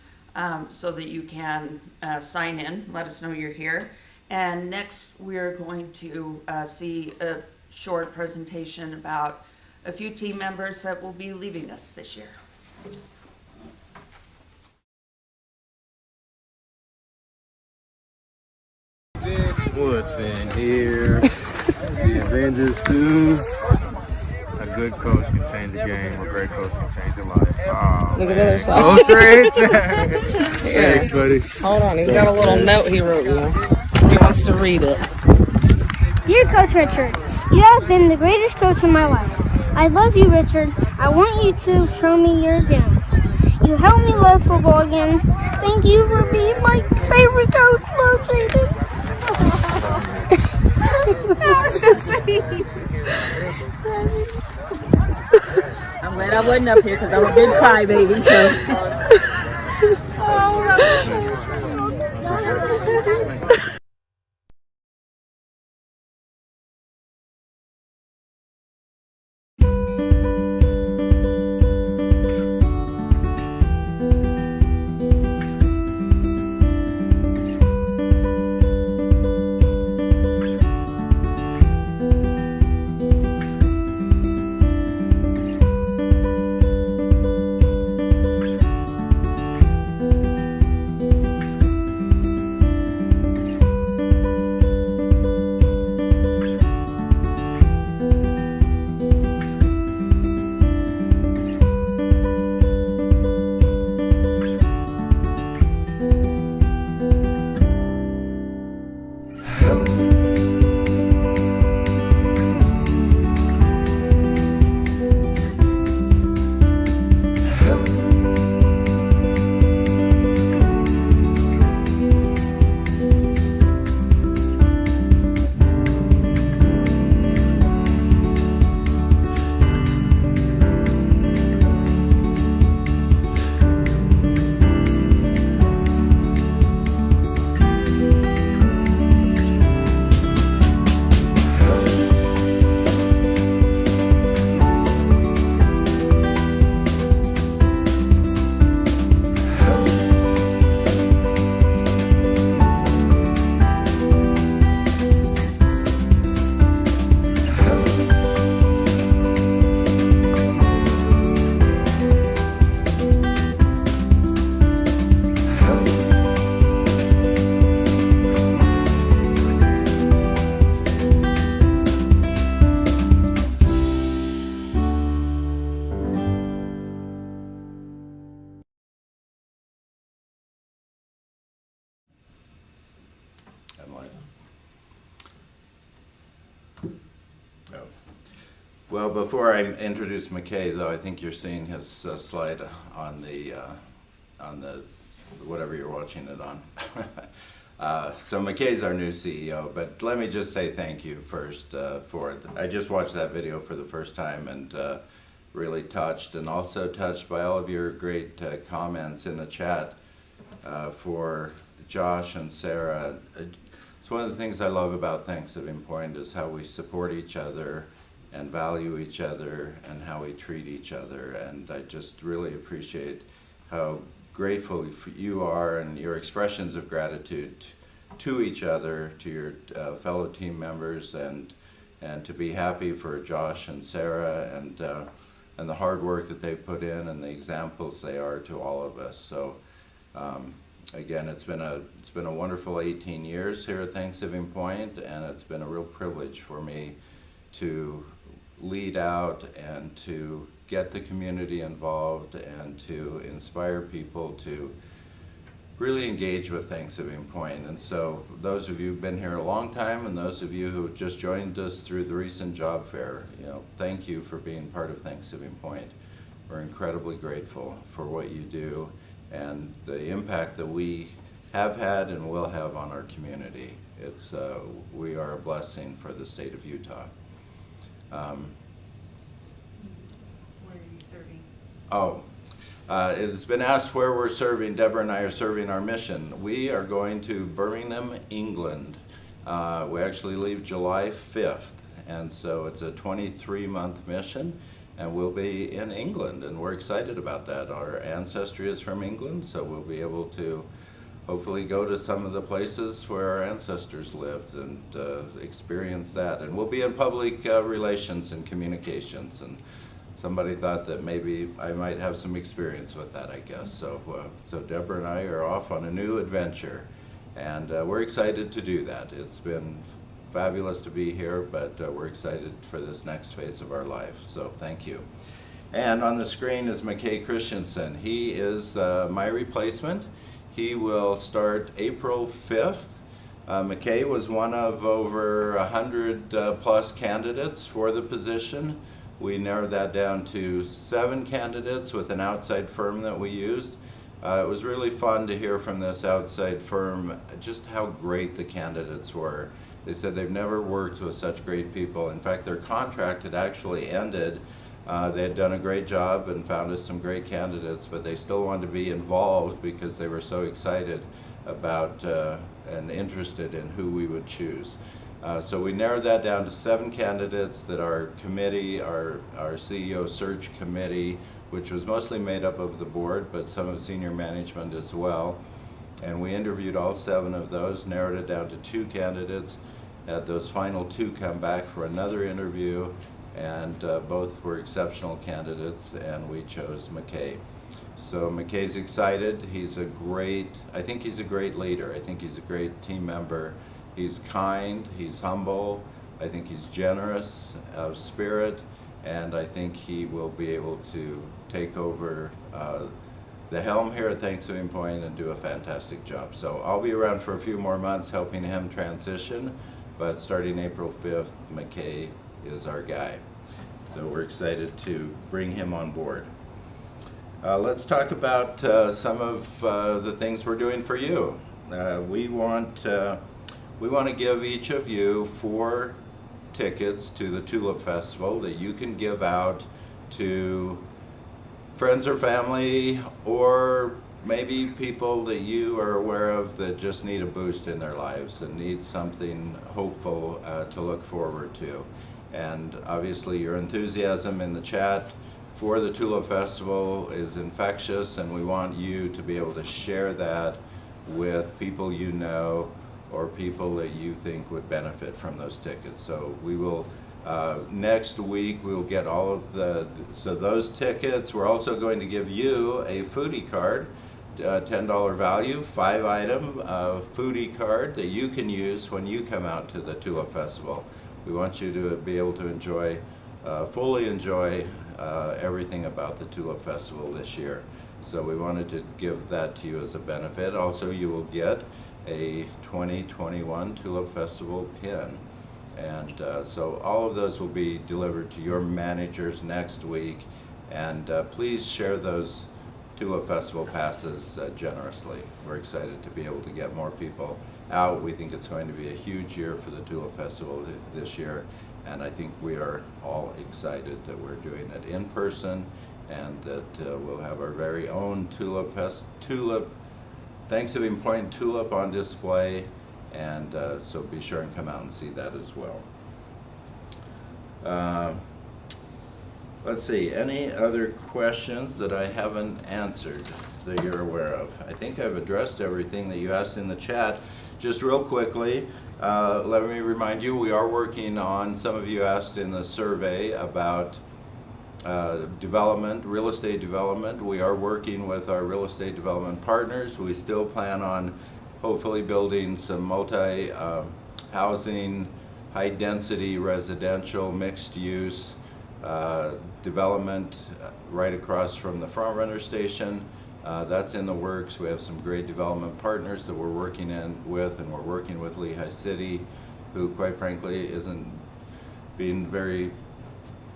so that you can sign in, let us know you're here. And next, we're going to see a short presentation about a few team members that will be leaving us this year. What's in here? The Avengers 2. A good coach can change the game. A great coach can change your life. Oh, Look at man. the other side. Go straight. Thanks, buddy. Hold on, he's got a little note he wrote you. He wants to read it. Dear Coach Richard, you have been the greatest coach in my life. I love you, Richard. I want you to show me your gym. You helped me love football again. Thank you for being my favorite coach, Love Jaden. That was so sweet. I'm glad I wasn't up here because I'm a big crybaby, so. Oh, that was so sweet. Well, before I introduce McKay, though, I think you're seeing his slide on the whatever you're watching it on. So McKay's our new CEO, but let me just say thank you first for it. I just watched that video for the first time and really touched, and also touched by all of your great comments in the chat for Josh and Sarah. It's one of the things I love about Thanksgiving Point is how we support each other and value each other and how we treat each other. And I just really appreciate how grateful you are and your expressions of gratitude to each other, to your fellow team members, and to be happy for Josh and Sarah and the hard work that they put in and the examples they are to all of us. So again, it's been a wonderful 18 years here at Thanksgiving Point, and it's been a real privilege for me to lead out and to get the community involved and to inspire people to really engage with Thanksgiving Point. And so those of you who've been here a long time and those of you who have just joined us through the recent job fair, thank you for being part of Thanksgiving Point. We're incredibly grateful for what you do and the impact that we have had and will have on our community. We are a blessing for the state of Utah. Where are you serving? It has been asked where we're serving. Deborah and I are serving our mission. We are going to Birmingham, England. We actually leave July 5th, and so it's a 23-month mission, and we'll be in England, and we're excited about that. Our ancestry is from England, so we'll be able to hopefully go to some of the places where our ancestors lived and experience that. And we'll be in public relations and communications, and somebody thought that maybe I might have some experience with that, I guess. So Deborah and I are off on a new adventure, and we're excited to do that. It's been fabulous to be here, but we're excited for this next phase of our life, so thank you. And on the screen is McKay Christensen. He is my replacement. He will start April 5th. McKay was one of over 100 plus candidates for the position. We narrowed that down to 7 candidates with an outside firm that we used. It was really fun to hear from this outside firm just how great the candidates were. They said they've never worked with such great people. In fact, their contract had actually ended. They had done a great job and found us some great candidates, but they still wanted to be involved because they were so excited about and interested in who we would choose. So we narrowed that down to 7 candidates that our committee, our CEO search committee, which was mostly made up of the board, but some of senior management as well. And we interviewed all 7 of those, narrowed it down to 2 candidates, had those final 2 come back for another interview, and both were exceptional candidates, and we chose McKay. So McKay's excited. I think he's a great leader. I think he's a great team member. He's kind, he's humble, I think he's generous of spirit, and I think he will be able to take over the helm here at Thanksgiving Point and do a fantastic job. So I'll be around for a few more months helping him transition, but starting April 5th, McKay is our guy. So we're excited to bring him on board. Let's talk about some of the things we're doing for you. We want to give each of you 4 tickets to the Tulip Festival that you can give out to friends or family, or maybe people that you are aware of that just need a boost in their lives and need something hopeful to look forward to. And obviously your enthusiasm in the chat for the Tulip Festival is infectious, and we want you to be able to share that with people you know or people that you think would benefit from those tickets. So we will, next week, we'll get all of those tickets. We're also going to give you a foodie card, $10 value, 5-item foodie card that you can use when you come out to the Tulip Festival. We want you to be able to enjoy, fully enjoy everything about the Tulip Festival this year. So we wanted to give that to you as a benefit. Also, you will get a 2021 Tulip Festival pin. And so all of those will be delivered to your managers next week. And please share those Tulip Festival passes generously. We're excited to be able to get more people out. We think it's going to be a huge year for the Tulip Festival this year. And I think we are all excited that we're doing it in person, and that we'll have our very own Thanksgiving Point Tulip on display, and so be sure and come out and see that as well. Let's see, any other questions that I haven't answered that you're aware of? I think I've addressed everything that you asked in the chat. Just real quickly, let me remind you, we are working on, some of you asked in the survey about development, real estate development. We are working with our real estate development partners. We still plan on hopefully building some multi-housing, high-density residential mixed-use development right across from the Front Runner station. That's in the works. We have some great development partners that we're working with, and we're working with Lehigh City, who quite frankly isn't being very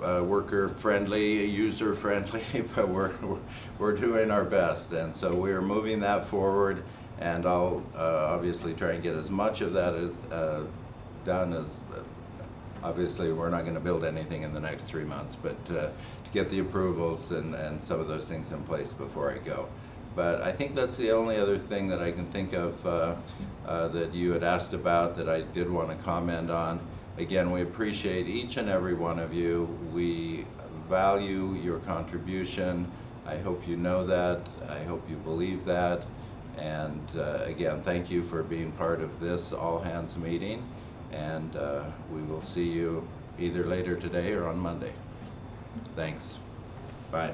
worker friendly, user friendly, but we're doing our best, and so we're moving that forward, and I'll obviously try and get as much of that done as Obviously, we're not going to build anything in the next 3 months, but to get the approvals and some of those things in place before I go. But I think that's the only other thing that I can think of that you had asked about that I did want to comment on. Again, we appreciate each and every one of you. We value your contribution. I hope you know that. I hope you believe that. And again, thank you for being part of this all-hands meeting. And we will see you either later today or on Monday. Thanks. Bye.